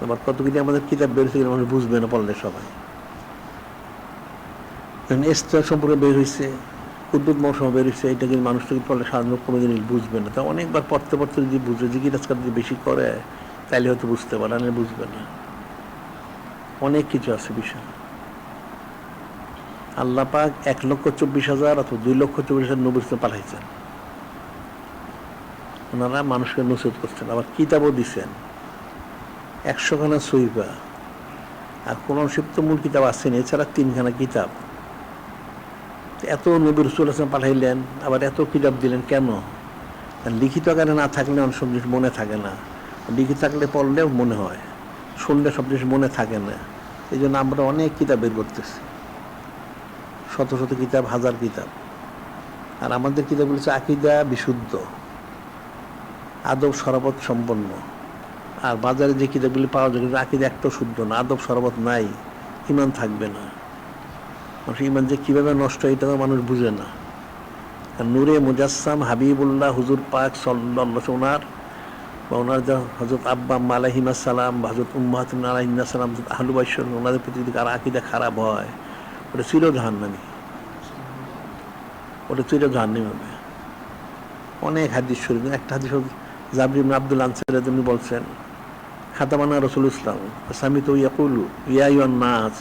আবার কতগুলি আমাদের কিতাব বের হয়েছে, মানুষ বুঝবে না পড়লে সবাই। ইস্তেহার সম্পর্কে বের হয়েছে, উদ্যুৎ মৌসুম বের হয়েছে, এটা কিন্তু মানুষ থেকে পড়লে সাধারণত কোনো জিনিস বুঝবে না। তা অনেকবার পড়তে পড়তে যদি বুঝে, জিজ্ঞেস আজকাল যদি বেশি করে, তাইলে হয়তো বুঝতে পারে, না বুঝবে না। অনেক কিছু আছে বিষয়। আল্লাহ পাক 1,24,000 অথবা 2,24,000 নবী রাসূল পাঠাইছেন, ওনারা মানুষকে নসিহত করছেন, আবার কিতাবও দিচ্ছেন 100 খানা সহিফা, আর কোরআন শরীফ তো মূল কিতাব আসেনি, এছাড়া 3 খানা কিতাব। এত নবী রাসূল পাঠাইলেন, আবার এত কিতাব দিলেন কেন? লিখিত আকারে না থাকলে অনেক সব জিনিস মনে থাকে না, লিখিত থাকলে পড়লেও মনে হয়, শুনলে সব জিনিস মনে থাকে না। এই জন্য আমরা অনেক কিতাব বের করতেছি, শত শত কিতাব, হাজার কিতাব। আর আমাদের কিতাবগুলো হচ্ছে আকীদা বিশুদ্ধ, আদব শরাবত সম্পন্ন। আর বাজারে যে কিতাবগুলি পাওয়া যায়, আকীদা একটাও শুদ্ধ না, আদব শরাবত নাই, ঈমান থাকবে না। মানুষ ঈমান যে কীভাবে নষ্ট হয়, এটা মানুষ বুঝে না। আর নূরে মুজাসসাম হাবিবুল্লাহ হুজুর পাক সাল্লাল্লাহু ওনার বা ওনার যা হযরত আব্বা আম্মা আলাইহিমা সালাম, হযরত উম্মাহাতুন আলাইহিন্না সালাম, আহলু বাইত, ওনাদের প্রতি যদি কারো আকীদা খারাপ হয়, ওটা চির জাহান্নামী, ওটা চির জাহান্নামী হবে। অনেক হাদিস শরীফ, একটা হাদিস জাবির ইবনে আব্দুল্লাহ আনসারী তিনি বলছেন, খাতামানা রাসূলুল্লাহ সাল্লাল্লাহু আলাইহি ওয়াসাল্লাম সামিতু ইয়াকুলু ইয়া আইয়ুহান নাস।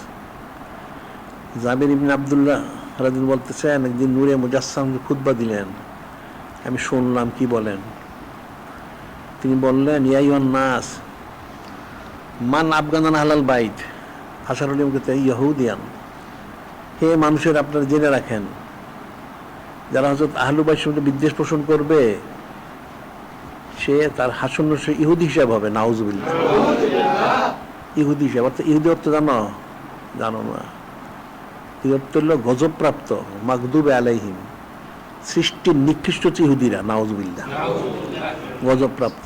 জাবির ইবনে আব্দুল্লাহ রাদিয়াল্লাহু বলতেছেন, একদিন নূরে মুজাসসাম খুতবা দিলেন, আমি শুনলাম কি বলেন। তিনি বললেন, ইয়া আইয়ুহান নাস মান আফগানান আহলাল বাইত ফাশারুল ইয়াহুদিয়ান, হে মানুষের আপনারা জেনে রাখেন, যারা হযরত আহলু বাইত সম্বন্ধে বিদ্বেষ পোষণ করবে, সে তার হাসন সে ইহুদি হিসাব হবে, নাউজুবিল্লাহ। ইহুদি হিসাব অর্থাৎ, ইহুদি অর্থ জানো? জানো না। ইহুদি অর্থ হলো গজবপ্রাপ্ত, মাগদুবে আলাইহিম, সৃষ্টির নিকৃষ্ট হচ্ছে ইহুদিরা, নাউজুবিল্লাহ, গজবপ্রাপ্ত।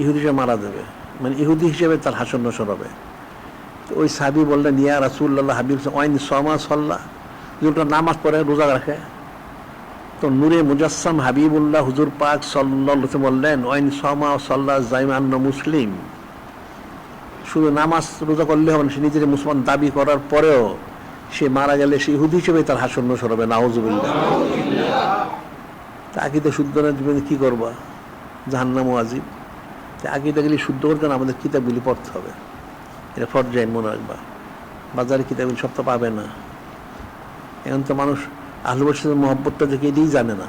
ইহুদি হিসেবে মারা যাবে, মানে ইহুদি হিসেবে তার হাসর নসর হবে। তো ওই সাহাবী বললেন, ইয়া রাসূলুল্লাহ, হাবিব ওয়াইন সমা সাল্লাহ, যেটা নামাজ পড়ে রোজা রাখে। তো নূরে মুজাসসাম হাবিবুল্লাহ হুজুর পাক সাল্লাল্লাহু আলাইহি ওয়াসাল্লাম বললেন, ওয়াইন সমা সাল্লাহ জাইমান মুসলিম, শুধু নামাজ রোজা করলে হবে না, সে নিজের মুসলমান দাবি করার পরেও সে মারা গেলে সে ইহুদি হিসেবে তার হাসর নসর হবে, নাউজুবিল্লাহ। তা আকিদা শুদ্ধ না জীবনে কী করবা, জাহান্নাম ওয়াজিব। তা আকিদাগুলি শুদ্ধ করতে আমাদের কিতাবগুলি পড়তে হবে, এটা ফরজাইন মনে রাখবা। বাজারে কিতাবগুলি সব তো পাবে না। এখন তো মানুষ আহলে বাইতের সাথে মহব্বতটা দেখে এটাই জানে না,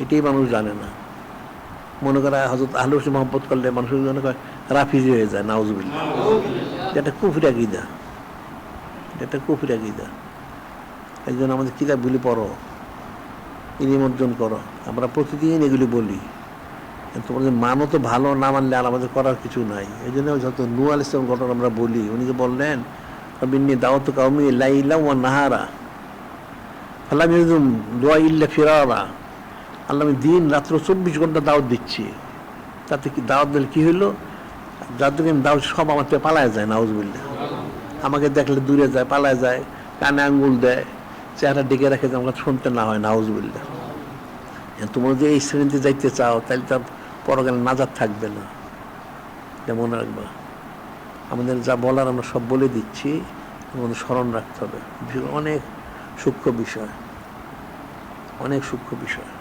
এটাই মানুষ জানে না। মনে করে হযরত আহলে বাইতের মহব্বত করলে মানুষের মনে করে রাফিজি হয়ে যায়, নাউজুবিল্লাহ। এটা কুফরি আকীদা, এটা কুফরি আকীদা। এই জন্য আমাদের কিতাবগুলি পড়ো, ইলম অর্জন করো। আমরা প্রতিদিন এগুলি বলি, তোমাদের মানও তো ভালো, না মানলে আর আমাদের করার কিছু নাই। এই জন্য যত নূহ আলাইহিস সালাম ঘটনা আমরা বলি, উনি যে বললেন, বিন্নি দাওয়াতু কাওমি লাইলা ওয়া নাহারা ফালাম ইয়াজুম দুআ ইল্লা ফিরারা। আল্লাহ, আমি দিন রাত্র 24 ঘন্টা দাওয়াত দিচ্ছি, তাতে কি দাওয়াত দিলে কি হইলো? যাদেরকে আমি দাওয়াত সব আমার থেকে পালায় যায়, নাউজুবিল্লাহ। আমাকে দেখলে দূরে যায়, পালায় যায়, কানে আঙ্গুল দেয়, চেহারা ডেকে রাখে যে আমাকে শুনতে না হয়, নাউজুবিল্লাহ। তোমরা যদি এই শ্রেণীতে যাইতে চাও তাহলে তার পরকালে নাজাত থাকবে না, এটা মনে রাখবা। আমাদের যা বলার আমরা সব বলে দিচ্ছি, আমাদের স্মরণ রাখতে হবে। অনেক সূক্ষ্ম বিষয়, অনেক সূক্ষ্ম বিষয়।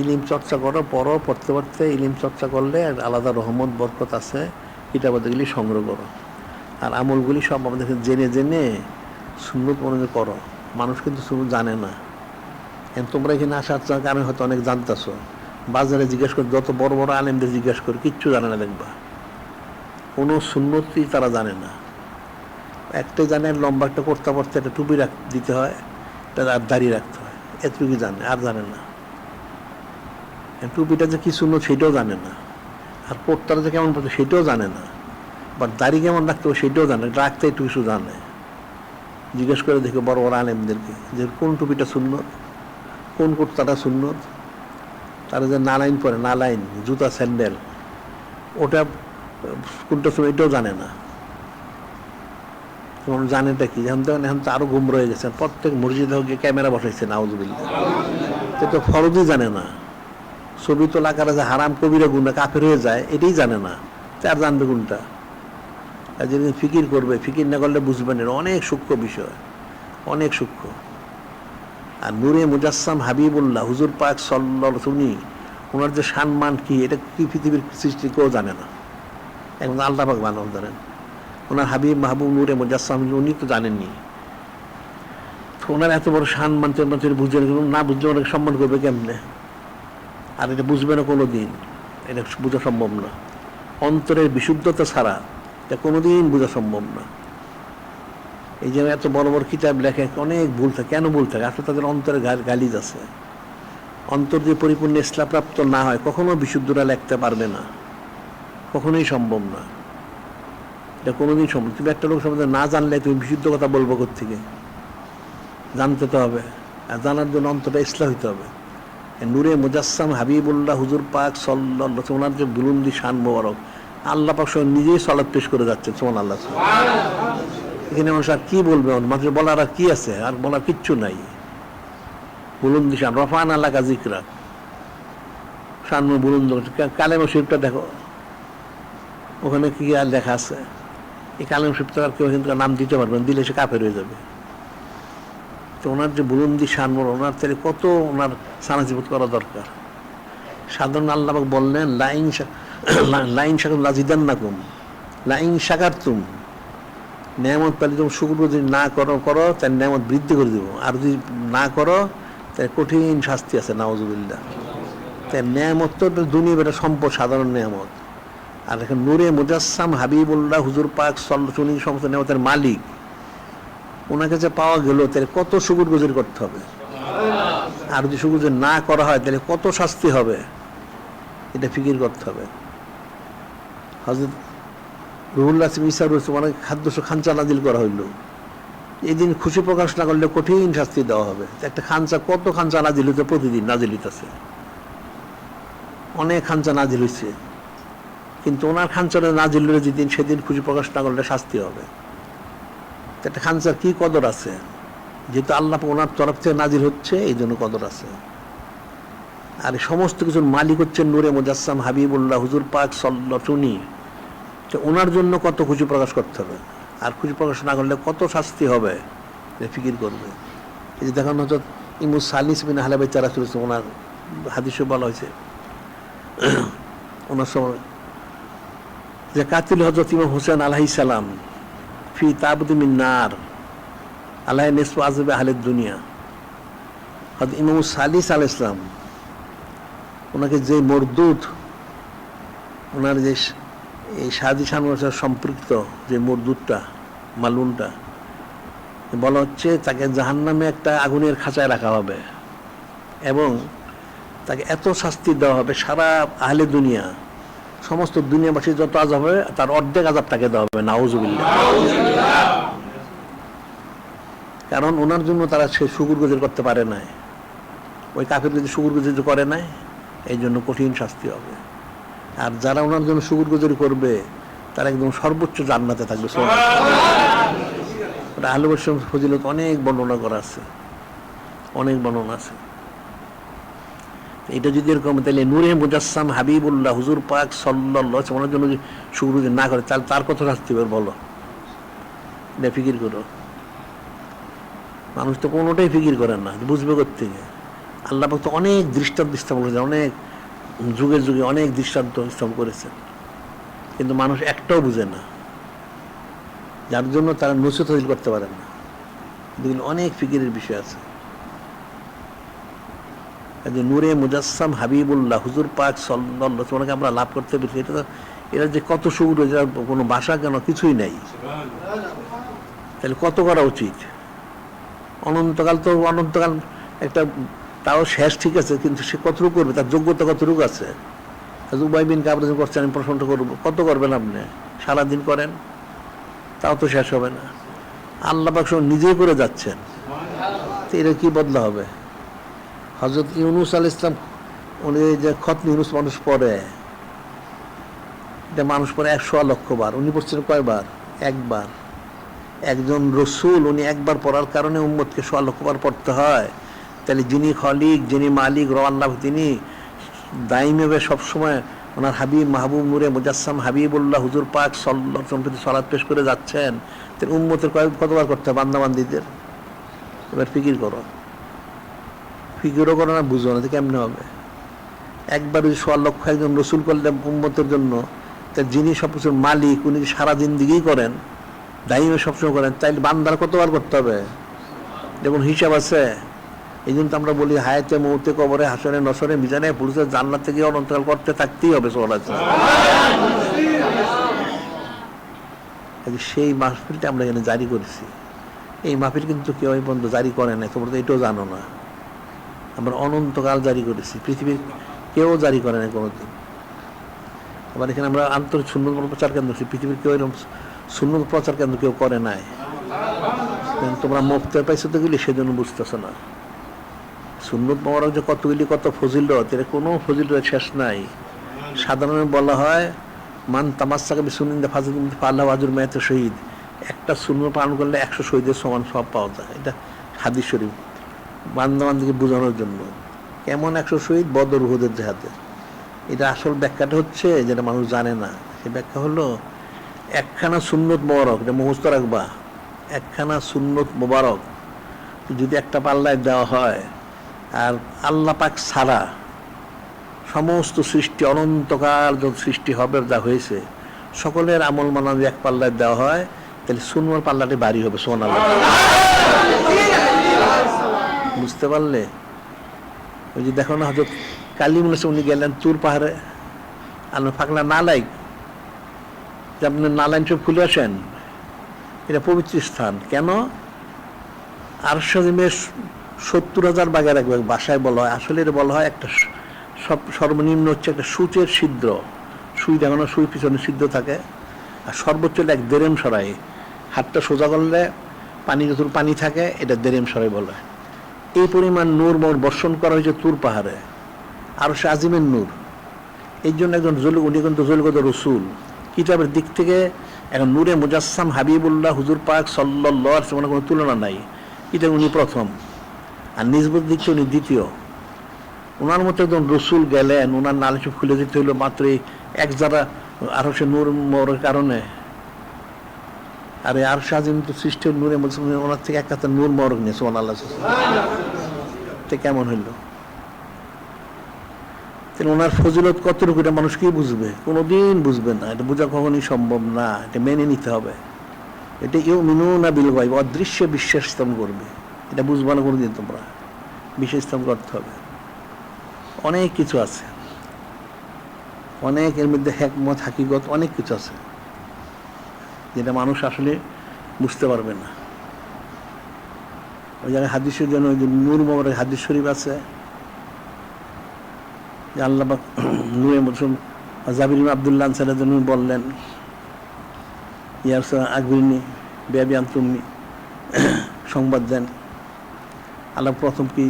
ইলিম চর্চা করো, পড়ো, পড়তে পড়তে ইলিম চর্চা করলে আলাদা রহমত বরকত আছে। কিতাবগুলি সংগ্রহ করো, আর আমলগুলি সব আমাদেরকে জেনে জেনে সুন্নত মনে করো। মানুষ কিন্তু সুন্নত জানে না। তোমরা এখানে আসার কারণে হয়তো অনেক জানতেছো, বাজারে জিজ্ঞেস করে, যত বড় বড় আলেমদের জিজ্ঞেস করে, কিচ্ছু জানে না। দেখবা কোনো সুন্নতই তারা জানে না। একটাই জানে, লম্বা একটা করতে পড়তে একটা টুপি দিতে হয়, এটা আর দাঁড়িয়ে রাখতে হয়, এতটুকু জানে, আর জানে না। টুপিটা যে কি সুন্নত সেটাও জানে না, আর পড়তারা যে কেমন পড়তো সেটাও জানে না, বা দাড়ি কেমন রাখতে হবে সেটাও জানে, রাখতে একটু কিছু জানে। জিজ্ঞেস করে দেখো বড় বড় আলেমদেরকে যে কোন টুপিটা সুন্নত, কোন কুর্তাটা সুন্নত। তারা যে নালাইন পরে, নালাইন জুতা স্যান্ডেল, ওটা কোনটা সুন্নত এটাও জানে না। তোমার জানেটা কি? এখন তো আরো গুম রয়ে গেছে, প্রত্যেক মসজিদে হোক ক্যামেরা বসাইছে, নাউজুবিল্লাহ। তো ফরজই জানে না। ছবি তোলা কারা যে হারাম কবিরা গুণা কাফের হয়ে যায়, এটাই জানে না। তার জানবে কোনটা? আর যেদিন ফিকির করবে, ফিকির না করলে বুঝবে না। অনেক সূক্ষ্ম বিষয়, অনেক সূক্ষ্ম। আর নূরে মুজাসসাম হাবিবুল্লাহ হুজুর পাক সাল্লাল্লাহু আলাইহি ওয়াসাল্লাম, ওনার যে সম্মান কি, এটা কি পৃথিবীর সৃষ্টি কেউ জানে না, একদম আল্লাহ পাক বানান ধরেন। ওনার হাবিব মাহবুব নূরে মুজাসসাম উনি তো জানেননি। ওনার এত বড় সম্মান বুঝবেন না, বুঝলে ওনাকে সম্মান করবে কেমনে? আর এটা বুঝবে না কোনো দিন, এটা বোঝা সম্ভব না। অন্তরের বিশুদ্ধতা ছাড়া এটা কোনোদিন বোঝা সম্ভব না। এই যে এত বড় বড় কিতাব লেখে, অনেক ভুল থাকে। কেন ভুল থাকে? আসলে তাদের অন্তরে গালিজ আছে। অন্তর যে পরিপূর্ণ ইসলামপ্রাপ্ত না হয়, কখনো বিশুদ্ধরা লিখতে পারবে না, কখনোই সম্ভব না। এটা কোনোদিন সম্ভব। তুমি একটা লোক সম্বন্ধে না জানলে তুমি বিশুদ্ধ কথা বলবো কোত্থেকে? জানতে তো হবে, আর জানার জন্য অন্তরটা ইসলাম হইতে হবে। নূরে মুজাসসাম হাবিবুল্লাহ হুজুর পাক সাল্লাল্লাহু আলাইহি ওয়াসাল্লাম, ওনার যে বুলন্দি শান মোবারক, আল্লাহ পাক নিজেই সালাত পেশ করে যাচ্ছেন, সুবহানাল্লাহ। এখানে মানুষ আর কি বলবে? মানুষের বলার আর কি আছে? আর বলার কিচ্ছু নাই। বুলন্দি শান, রফানা লাকা যিকরা, শান বুলন্দ। কালেমা শরীফটা দেখো, ওখানে কি আর লেখা আছে? এই কালেমা শরীফটা আর কেউ কিন্তু নাম দিতে পারবেন, দিলে সে কাফের হয়ে যাবে। তো ওনার যে বুলন্দি শান, ওনার থেকে কত ওনার সানাজিবত করা দরকার। সাধারণ আল্লাহ পাক বললেন, লাইন শাকার লাজিদান্নাকুম লাইন শাকারতুম, নেয়ামত পেলে তুমি শুকর যদি না করো তার নেয়ামত বৃদ্ধি করে দেবো, আর যদি না করো তার কঠিন শাস্তি আছে, নাউজুবিল্লাহ। তাই নেয়ামত তো দুনিয়া বেটা সম্পদ, সাধারণ নেয়ামত। আর এখন নূরে মুজাসসাম হাবিবুল্লাহ হুজুর পাক সাল্লাল্লাহু আলাইহি ওয়াসাল্লাম সমস্ত নেয়ামতের মালিক, ওনাকে যে পাওয়া গেল তাহলে কত শুকর গুজারি করতে হবে। আর যদি শুকর গুজারি না করা হয় তাহলে কত শাস্তি হবে, এটা ফিকির করতে হবে। হযরত রুহুল্লাহ ঈসা রসুল খাদ্য খাঞ্চা নাজিল করা হইল, এই দিন খুশি প্রকাশ না করলে কঠিন শাস্তি দেওয়া হবে। একটা খানচা, কত খানচা নাজিল হইতে প্রতিদিন নাজিল হইতেছে, অনেক খানচা নাজিল হয়েছে, কিন্তু ওনার খানচারে নাজিল হলে যেদিন সেদিন খুশি প্রকাশ না করলে শাস্তি হবে। একটা খানচার কি কদর আছে? যেহেতু আল্লাহ ওনার তরফ থেকে নাজিল হচ্ছে, এই জন্য কদর আছে। আর সমস্ত কিছুর মালিক হচ্ছেন নূরে মুজাসসাম হাবিবুল্লাহ হুজুর পাক সাল্লাল্লাহু আলাইহি, তো ওনার জন্য কত খুশি প্রকাশ করতে হবে, আর খুশি প্রকাশ না করলে কত শাস্তি হবে ফিকির করবে। এই যে দেখুন হজরত ইমু সালিস বিন হালাবে চারা চলেছে, ওনার হাদিসে বলা হয়েছে ওনার সময় যে কাতিল হজরত ইমাম হুসেন আলাইহিস সালাম ফি তাবুদ মিন নার আলাইহি নিসফু আযবে আহলিদ দুনিয়া। হযরত ইমাম সালিস আলাইহিস সালাম ওনাকে যে মরদুদ, ওনার যে এই সাজিশানোর সাথে সম্পৃক্ত যে মরদুদটা, মালুনটা, বলা হচ্ছে তাকে জাহান্নামে একটা আগুনের খাঁচায় রাখা হবে এবং তাকে এত শাস্তি দেওয়া হবে, সারা আহলে দুনিয়া, সমস্ত দুনিয়াবাসী যত আযাব হবে তার অর্ধেক আযাব তাকে দেওয়া হবে। নাউযুবিল্লাহ। কারণ ওনার জন্য তারা সে শুকরগুজার করতে পারে নাই, ওই কাফের যদি শুকরগুজার করে নাই, এই জন্য কঠিন শাস্তি হবে। আর যারা ওনার জন্য শুকরগুজারি করবে তারা একদম সর্বোচ্চ জান্নাতে থাকবে। ওটা আহলে বাইতের ফজিলত অনেক বর্ণনা করা আছে, অনেক বর্ণনা আছে। এটা যদি এরকম, তাহলে নূরে মুজাসসাম হাবিবুল্লাহ হুজুর পাক সাল্লাল্লাহু আলাইহি ওয়াসাল্লামের জন্য যদি শুকরগুজারি না করে, তাহলে তার কত শাস্তি হবে বলো? এটা ফিকির করো। মানুষ তো কোনোটাই ফিকির করে না, বুঝবে কোত্থেকে? আল্লাহ পাক তো অনেক দৃষ্টান্ত স্থাপন করেছেন, অনেক যুগে যুগে অনেক দৃষ্টান্ত স্থাপন করেছেন, কিন্তু মানুষ একটাও বুঝে না, যার জন্য তারা নসিহত হাসিল করতে পারে না। দেখুন অনেক ফিকিরের বিষয় আছে। নূরে মুজাসসাম হাবিবুল্লাহ হুজুর পাক সাল্লাল্লাহু আলাইহি ওয়াসাল্লামকে আমরা লাভ করতে পেরেছি, এটা তো, এরা যে কত সুর, কোনো ভাষা কেন কিছুই নাই, তাহলে কত করা উচিত? অনন্তকাল তো অনন্তকাল একটা, তাও শেষ ঠিক আছে, কিন্তু সে কতটুকু করবে, তার যোগ্যতা কতটুকু আছে? উবাই বিন কাব যখন করছেন, আমি প্রশ্নটা করবো, কত করবেন আপনি? সারাদিন করেন, তাও তো শেষ হবে না। আল্লাহ পাক নিজেই করে যাচ্ছেন, তো এটা কি বদলা হবে? হযরত ইউনূস আলাইহিস সালাম, উনি যে খতম ইউনূস মানুষ পড়ে, এটা মানুষ পড়ে 100 লক্ষ বার, উনি পড়ছেন কয়বার? একবার। একজন রসুল, উনি একবার পড়ার কারণে উম্মতকে 100 লক্ষ বার পড়তে হয়। তাহলে যিনি খলিক, যিনি মালিক আল্লাহ, তিনি দাইমভাবে সবসময় ওনার হাবিব মাহবুব নূরে মুজাসসাম হাবিবুল্লাহ হুজুর পাক সাল্লাল্লাহু আলাইহি ওয়াসাল্লাম সালাত পেশ করে যাচ্ছেন, তাহলে উম্মতের কতবার করতে হয় বান্দাবান্দিদের? এবার ফিকির করো, ফিকিরও করো না, বুঝো না, কেমনে হবে? একবার ওই 100 লক্ষ একজন রসুল করলে উম্মতের জন্য, তাই যিনি সব কিছুর মালিক, উনি সারা জিন্দেগি করেন, দাইমে সবসময় করেন, তাইলে বান্দার কতবার করতে হবে? যেমন হিসাব আছে। এই জন্য তো আমরা বলি হায়াতে, মৌতে, কবরে, হাসরে, নসরে, মিজানে, পুরুষের জান্নাত থেকে অনন্তকাল করতে থাকতেই হবে। সেই মাহফিলটা আমরা এখানে জারি করেছি। এই মাহফিল কিন্তু কেউ এই পর্যন্ত জারি করে নাই, তোমরা তো এটাও জানো না। আমরা অনন্তকাল জারি করেছি, পৃথিবীর কেউ জারি করে নাই কোনোদিন। আবার এখানে আমরা আন্তরিক সুন্নত প্রচার কেন্দ্র, পৃথিবীর কেউ এরকম সুন্নত প্রচার কেন্দ্র কেউ করে নাই। তোমরা মুফতি পাইছো তো গেলে সেজন্য বুঝতেছো না। সুন্নত মোবারক যে কতগুলি, কত ফজিলত, এর কোনো ফজিলতের শেষ নাই। সাধারণত বলা হয় মান তামাসসাকা বিসুন্নাতি ফালাহু আজরু মিআতি শহীদ, একটা সুন্নত পালন করলে 100 শহীদের সমান সওয়াব পাওয়া যায়। এটা হাদিস শরীফ, বান্দাবান্দিকে বোঝানোর জন্য। কেমন 100 শহীদ? বদর, উহুদের জিহাদে। এটা আসল ব্যাখ্যাটা হচ্ছে যেটা মানুষ জানে না। সেই ব্যাখ্যা হলো, একখানা সুন্নত মোবারক, এটা মুখস্থ রাখবা, একখানা সুন্নত মোবারক যদি একটা পাল্লায় দেওয়া হয়, আর আল্লাহ পাক ছাড়া সমস্ত সৃষ্টি, অনন্তকাল যত সৃষ্টি হবে যা হয়েছে, সকলের আমল মানা এক পাল্লায় দেওয়া হয়, তাহলে সুন্নর পাল্লাটি ভারী হবে। সুবহানাল্লাহ, বুঝতে পারলে? ওই যে দেখো না, হযরত কালিমুল ইসলাম, উনি গেলেন তুর পাহাড়ে, আর ফাঁকলা নালাইক, যে আপনি নালাইন সব খুলে আসেন, এটা পবিত্র স্থান। কেন? আরশ আজিমের 70,000 বাগের এক বাসায় বলা হয়, আসলে এটা বলা হয় একটা সর্বনিম্ন হচ্ছে একটা সূচের ছিদ্র, সুই দেখানো, সুই পিছনে ছিদ্র থাকে, আর সর্বোচ্চ 1 দেড়েম সরাই, হাতটা সোজা করলে পানি যতটুকু পানি থাকে এটা দেরেম সরে বলে। এই পরিমাণ নূর বর্ষণ করা হয়েছে তুর পাহাড়ে, আর সে আজিমের নূর। এই জন্য একজন উনি কিন্তু জলগত রসুল কিতাবের দিক থেকে এখন নূরে মুজাসসাম হাবিবুল্লাহ হুজুর পাক সাল্লাল্লাহু আলাইহি ওয়াসাল্লামের কোনো তুলনা নাই। কিতাব উনি প্রথম, আর নিজবত দিক থেকে উনি দ্বিতীয়। ওনার মতো একজন রসুল গেলেন, ওনার নালিশ খুলে দিতে হইল মাত্র এক যারা আরো সে নূর মরের কারণে। আর আর শাহিম তো সৃষ্টি নূরে মুজাসসাম, ওনার থেকে এক কথা নূর মরক নিয়ে সুবহানাল্লাহ কেমন হইল? ওনার ফজিলত কতটুকু এটা মানুষ কি বুঝবে? কোনোদিন বুঝবে না। এটা বোঝা কখনই সম্ভব না, এটা মেনে নিতে হবে। এটা ইউমিনুনা বিল গায়ব, অদৃশ্য বিশ্বাস স্থাপন করবে। এটা বুঝবা না কোনোদিন তোমরা, বিশ্বাস স্থাপন করতে হবে। অনেক কিছু আছে, অনেক এর মধ্যে হিকমত হাকিকত অনেক কিছু আছে যেটা মানুষ আসলে বুঝতে পারবে না। ওই জায়গায় হাদিসের জন্য ওই যে নূর মোবারক হাদিস শরীফ আছে, আল্লাহ নূরে মুসলিম জাবির ইবনে আব্দুল্লাহ আনসারী জন্য বললেন, ইয়ার আকবরিনী বেবি আনতুমি, সংবাদ দেন আল্লাহ প্রথম কি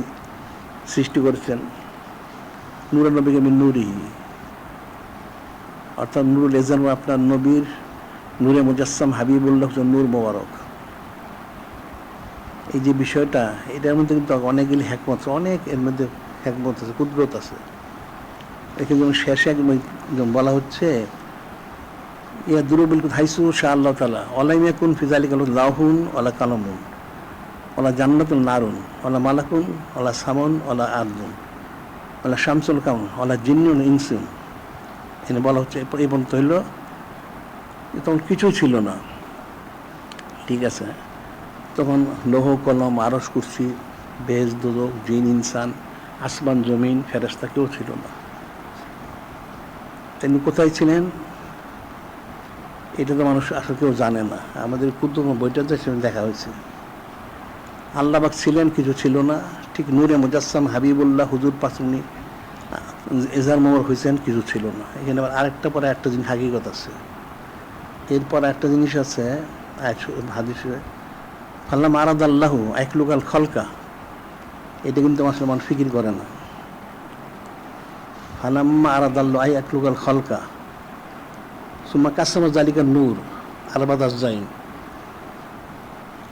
সৃষ্টি করেছেন। নূরে নবীকে আমি নূরি, অর্থাৎ নুরুল এজাম আপনার নবীর নূরে মুজাসসাম হাবিবুল্লাহ নূর মোবারক। এই যে বিষয়টা, এটার মধ্যে কিন্তু অনেকগুলি হিকমত, অনেক এর মধ্যে হিকমত আছে, কুদরত আছে। এখানে যেমন শেষে একদম বলা হচ্ছে, ইয়া দুরুবিল হাইসু শাহ আল্লাহ তাআলা ওয়ালাম ইয়াকুন ফি যালিকা লাহুন ওয়ালা কালামুন ওয়ালা জান্নাতুন নারুন ওয়ালা মালাকুন ওয়ালা সামুন ওয়ালা আরদুন ওয়ালা শামসুল কাউন ওয়ালা জিন্নুন ইনসুন। এখানে বলা হচ্ছে এই পর্যন্ত হইল, তখন কিছুই ছিল না, ঠিক আছে? তখন লৌহ কলম আরশ কুরসি বেহেশত দোজখ জিন ইনসান আসমান জমিন ফেরেশতা কেউ ছিল না। তিনি কোথায় ছিলেন এটা তো মানুষ আসলে কেউ জানে না। আমাদের কুতুব বইটাতে দেখা হয়েছে আল্লাহ পাক ছিলেন, কিছু ছিল না। ঠিক নূরে মুজাসসাম হাবিবুল্লাহ হুজুর পাসুনি এজার মোমর হয়েছেন, কিছু ছিল না। এখানে আবার আরেকটা পরে একটা জিনিস হাকিকত আছে। এরপর একটা জিনিস আছে হাদিসে, ফাল্লাম আরাদ আল্লাহু আইকলুকাল খলকা, এটা কিন্তু আসলে মানুষ ফিকির করে না। ফালাম্মা আরাদ আল্লাহু আইকলুকাল খলকা সুম্মা কাসামা জালিকা নূর আরবাদ আজজাইন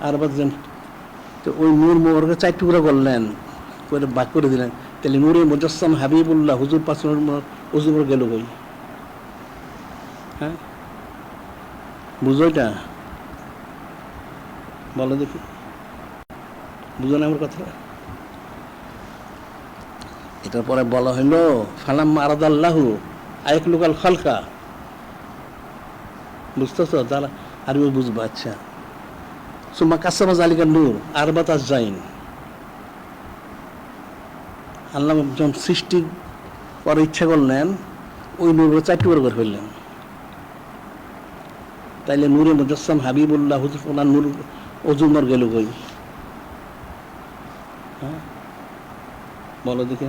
আরবাদ জান, তো ওই নূর মোবারকে 4 টুকরা করলেন, করে ভাগ করে দিলেন। তাহলে নূরে মুজাসসাম হাবিবুল্লাহ হুজুর পাসুর হুজুর গেল কই? হ্যাঁ, বুঝো এটা, বলো দেখি, বুঝো না আমার কথা? এটার পরে বলা হইল ফালাম্মা আরাদাল্লাহু আইকলুকাল খলকা, বুঝতেছো? যারা আরবি বুঝবো। আচ্ছা, সুম্মা কাসামা জালিকা নূর আরবাত আজজাইন, আল্লাহ যখন সৃষ্টি করার ইচ্ছা করলেন ওই নূর 4 টুকরা করে ফেললেন। তাইলে নূরে মুজাসসাম হাবিবুল্লাহ হুজুর ওনার নূর অজুমর গেল কই? হ্যাঁ, বলো দেখে।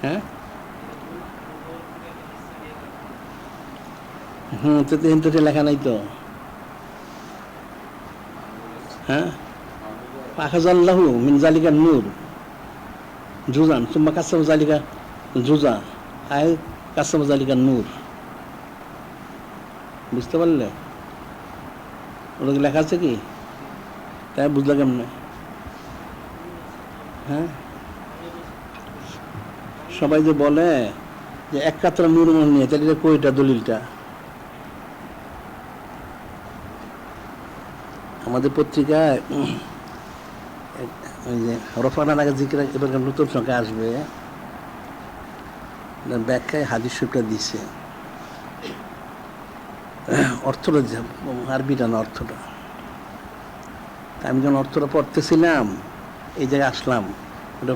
হ্যাঁ, তো লেখা নাই তো। হ্যাঁ, আখাযাল্লাহু মিন যালিকা নূর জুজান সুম্মা কাসামা যালিকা জুজা আয় কাসামা যালিকা নূর। বুঝতে পারলে? ওটা কি লেখা আছে কি? তাই বুঝলা কেমনে? হ্যাঁ, সবাই যে বলে যে এক কাতরা নূর নিয়ে, তাহলে কইটা দলিলটা? আমাদের পত্রিকায় ওই যে রফানার আগে জিকির এবার নতুন সংখ্যা আসবে, ব্যাখ্যায় হাদিস শরীফটা দিছে, অর্থটা আরবিটা না, অর্থটা। আমি যখন অর্থটা পড়তেছিলাম এই জায়গায় আসলাম, ওটা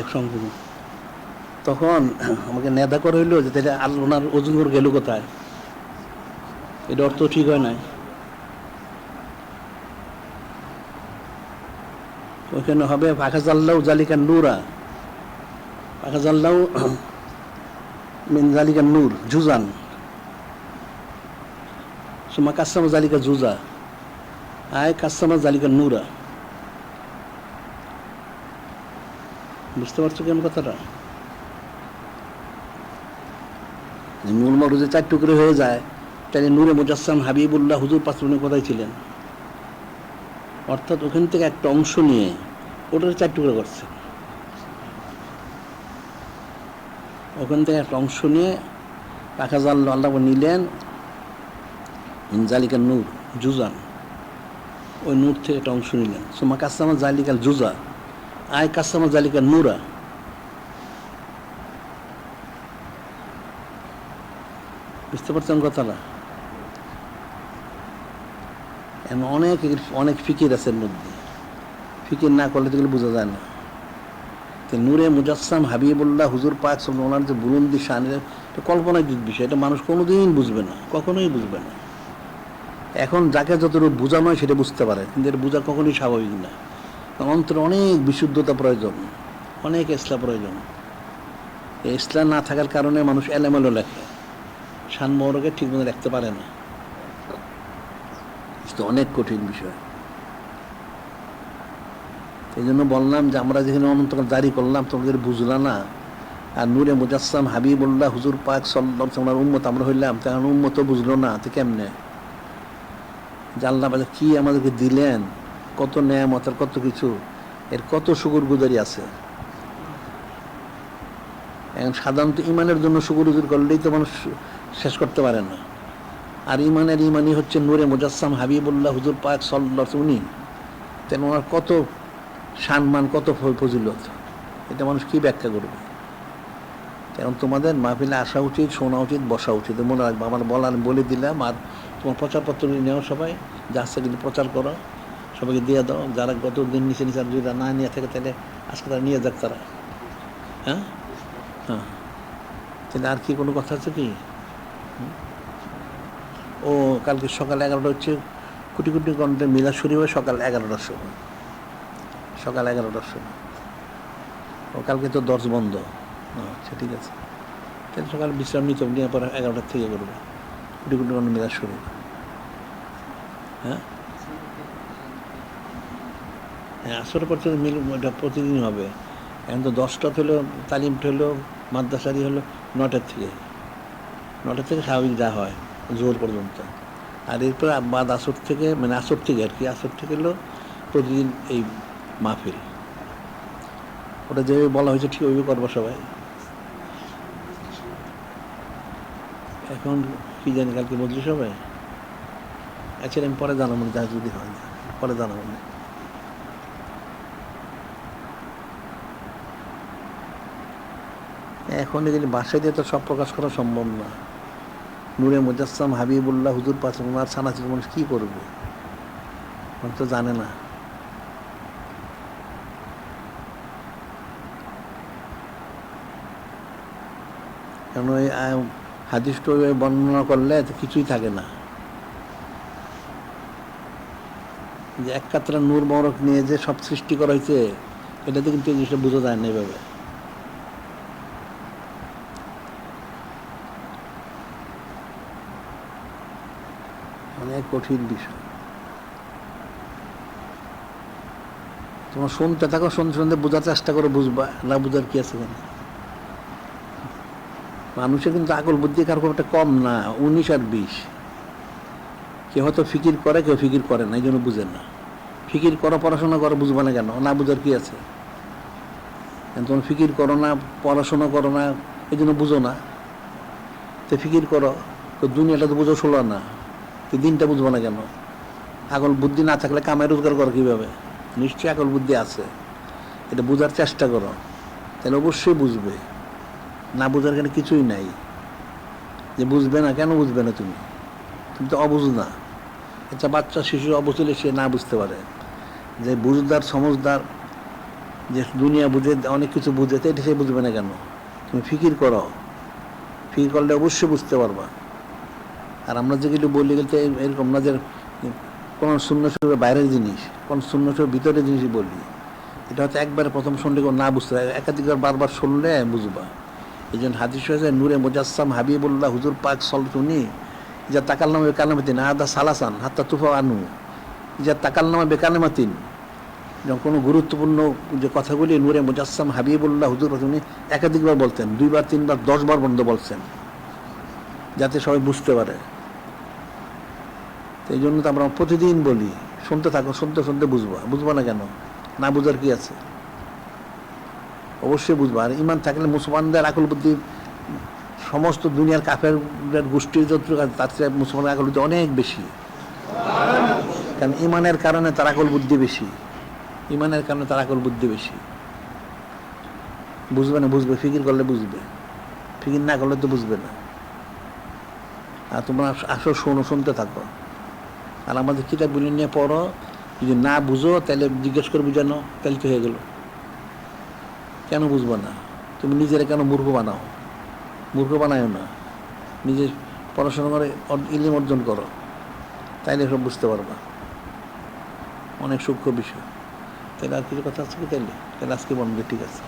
একসঙ্গে, তখন আমাকে নেদা করে হইলো যে তাহলে ওনার ওজুর গেল কোথায়? এটা অর্থ ঠিক হয় নাই। ওইখানে হবে আখাযাল্লাহু যালিকা নূরা, আখাযাল্লাহু মিন যালিকা নূর জুজান সুমা কাসামা জালিকা জুজা আয় কাসামা জালিকা নুরা। বুঝতে পারছো কেন কথাটা? নূর মরুজে 4 টুকরো হয়ে যায়, তাহলে নূরে মুজাসসাম হাবিবুল্লাহ হুজুর পাঁচজনের কোথায় ছিলেন? অর্থাৎ ওখান থেকে একটা অংশ নিয়ে ওটার 4 টুকরো করছে। ওখান থেকে একটা অংশ নিয়ে পাখাজাল্লা আল্লাহ নিলেন জালিকাল নূর জুজান, ওই নূর থেকে একটা অংশ নিলেন। সুমা কাসামা জালিকাল জুজা আয় কাসামা জালিকাল নূরা। বুঝতে পারছেন কথাটা? অনেক অনেক ফিকির আছে এর মধ্যে, ফিকির না করলে তো বোঝা যায় না। নূরে মুজাসসাম হাবিবুল্লাহ হুজুর পাক ওনার যে বুলন্দি শানের কল্পনায় বিষয়, এটা মানুষ কোনোদিন বুঝবে না, কখনোই বুঝবে না। এখন যাকে যতটুকু বোঝানো হয় সেটা বুঝতে পারে, কিন্তু এটা বোঝা কখনোই স্বাভাবিক না। অন্তরে অনেক বিশুদ্ধতা প্রয়োজন, অনেক ইসলাম প্রয়োজন। এই ইসলাম না থাকার কারণে মানুষ এলোমেলো লেখে, শান মোহরকে ঠিক মতো লিখতে পারে না। অনেক কঠিন বিষয়। এই জন্য বললাম যে আমরা যেখানে অনন্তকাল জারি করলাম তোমাদের বুঝলা না, আর নূরে মুজাসসাম হাবিবুল্লাহ হুজুর পাক সাল্লাল্লাহু আলাইহি ওয়াসাল্লাম উম্মত আমরা হইলাম, তখন উম্মতও বুঝলো না, তো কেমনে? আল্লাহ কি আমাদেরকে দিলেন, কত নেয়ামত আর কত কিছু, এর কত শুকরগুজারি আছে। এখন সাধারণত ইমানের জন্য শুকরগুজারি করলেই তো মানুষ শেষ করতে পারে না। আর ইমানই হচ্ছে নূরে মুজাসসাম হাবিবুল্লাহ হুজুর পাক সাল্লাল্লাহু আলাইহি ওয়াসাল্লাম, উনি তেন ওনার কত সম্মান, কত ফজিলত, এটা মানুষ কি ব্যাখ্যা করবে? কারণ তোমাদের মাহফিলে আসা উচিত, শোনা উচিত, বসা উচিত। মনে রাখবো, আমার বলে দিলাম। আর তোমার প্রচারপত্র নেও, সবাই যা আসছে কিন্তু প্রচার করো, সবাইকে দিয়ে দাও। যারা গত দিন নিচে আর যদি না নিয়ে থাকে তাহলে আজকে তারা নিয়ে যাক তারা। হ্যাঁ হ্যাঁ, তাহলে আর কি কোনো কথা আছে কি? ও কালকে সকাল 11টা হচ্ছে কোটি কোটি ঘন্টা মিলাদ শুরু হবে সকাল 11টার সময়, সকাল 11টার সময়। ও কালকে তো দর্শ বন্ধ। আচ্ছা ঠিক আছে, তাহলে সকাল বিশ্রাম নিতে নিয়ে পরে 11টার থেকে করবে কোটি কোটি ঘন্টা মিলাদ শুরু। হ্যাঁ হ্যাঁ, আসর পর্যন্ত মিল এটা প্রতিদিন হবে। এখন তো 10টা হলো, তালিমটা হলো, মাদ্রাসারি হলো 9টার থেকে স্বাভাবিক যা হয় জোর পর্যন্ত। আর এরপর বাদ আসর থেকে, মানে আসর থেকে আর কি, আসর থেকে হলো প্রতিদিন এই মাহফিল। ওটা যেভাবে বলা হয়েছে ঠিক ওইভাবে করবো সবাই। এখন কি জানি কালকে বলছি সবাই। আচ্ছা আমি পরে জানাবো, যা যদি হয় পরে জানাবো। এখন এগুলি বাসায় দিয়ে তো সব প্রকাশ করা সম্ভব না। নূরে মুজাসসাম হাবিবুল্লাহ হুজুর পাশে ওনার সানাচির মানুষ কী করবে, মানুষ তো জানে না। কারণ ওই হাদিসটা বর্ণনা করলে তো কিছুই থাকে না। যে এক কাতরা নূর মরক নিয়ে যে সব সৃষ্টি করা হয়েছে, এটাতে কিন্তু এই জিনিসটা বোঝা যায় না এভাবে। অনেক কঠিন বিষয়। তোমার শুনতে থাকো, শুনতে বোঝার চেষ্টা করে, বুঝবা। না বুঝার কি আছে? মানুষের কিন্তু আকল বুদ্ধি কার খুব একটা কম না, 19 আর 20। কেউ হয়তো ফিকির করে, কেউ ফিকির করে না, এই জন্য বুঝে না। ফিকির করো, পড়াশোনা করো, বুঝবা না কেন? না বুঝার কি আছে? তোমার ফিকির করো না, পড়াশোনা করো না, এই জন্য বুঝো না। তো ফিকির করো, তো দুনিয়াটা তো বুঝো শোলো না, তো দিনটা বুঝবো না কেন? আকল বুদ্ধি না থাকলে কামাই রোজগার করো কীভাবে? নিশ্চয়ই আকল বুদ্ধি আছে, এটা বোঝার চেষ্টা করো, তাহলে অবশ্যই বুঝবে। না বোঝার কেন কিছুই নাই। যে বুঝবে না, কেন বুঝবে না? তুমি তো অবুঝ না। একটা বাচ্চা শিশু অবুঝলে সে না বুঝতে পারে। যে বুঝদার, সমঝদার, যে দুনিয়া বুঝে, অনেক কিছু বুঝে, এটা সে বুঝবে না কেন? তুমি ফিকির করো, ফিকির করলে অবশ্যই বুঝতে পারবা। আর আমরা যেগুলো বলি গেলে এরকম না যে কোন শূন্যের বাইরের জিনিস, কোন শূন্যের ভিতরের জিনিসই বলি। এটা হয়তো একবারে প্রথম শুনলে না বুঝতে পারে, একাধিকবার বারবার শুনলে বুঝবা। এই জন্য হাদিস হয়েছে নূরে মুজাসসাম হাবিবুল্লাহ হুজুর পাক সাল্লাল্লাহু, যা তাকাল নামে বেকানামাতিন আদা সালাসান হাত্তা তুফা আনু, যা তাকাল নামে বেকানামাতিন, যখন কোনো গুরুত্বপূর্ণ যে কথাগুলি নূরে মুজাসসাম হাবিবুল্লাহ হুজুর উনি একাধিকবার বলতেন, 2 বার 3 বার 10 বার বন্ধ বলছেন, যাতে সবাই বুঝতে পারে। তো এই জন্য তো আমরা প্রতিদিন বলি, শুনতে থাকো, শুনতে শুনতে বুঝবা। বুঝবা না কেন? না বুঝার কি আছে? অবশ্যই বুঝবা। আর ইমান থাকলে মুসলমানদের আকল বুদ্ধি সমস্ত দুনিয়ার কাফের গোষ্ঠীর যত তার চেয়ে মুসলমানের আকল বুদ্ধি অনেক বেশি। কারণ ইমানের কারণে তার আকল বুদ্ধি বেশি, ইমানের কারণে তার আকল বুদ্ধি বেশি। বুঝবে না? বুঝবে, ফিকির করলে বুঝবে, ফিকির না করলে তো বুঝবে না। আর তোমরা আসো, শোনো, শুনতে থাকো। আর আমাদের কিতাবগুলি নিয়ে পড়ো, যদি না বুঝো তাহলে জিজ্ঞেস করে বুঝানো, তাহলে কি হয়ে গেল? কেন বুঝবো না? তুমি নিজেরা কেন মূর্খ বানাও? মূর্খ বানায়ও না, নিজে পড়াশোনা করে ইলম অর্জন করো, তাইলে সব বুঝতে পারবা। অনেক সূক্ষ্ম বিষয়। তাহলে আর কিছু কথা আছে কি? তাইলে আজকে বন্ধ, ঠিক আছে।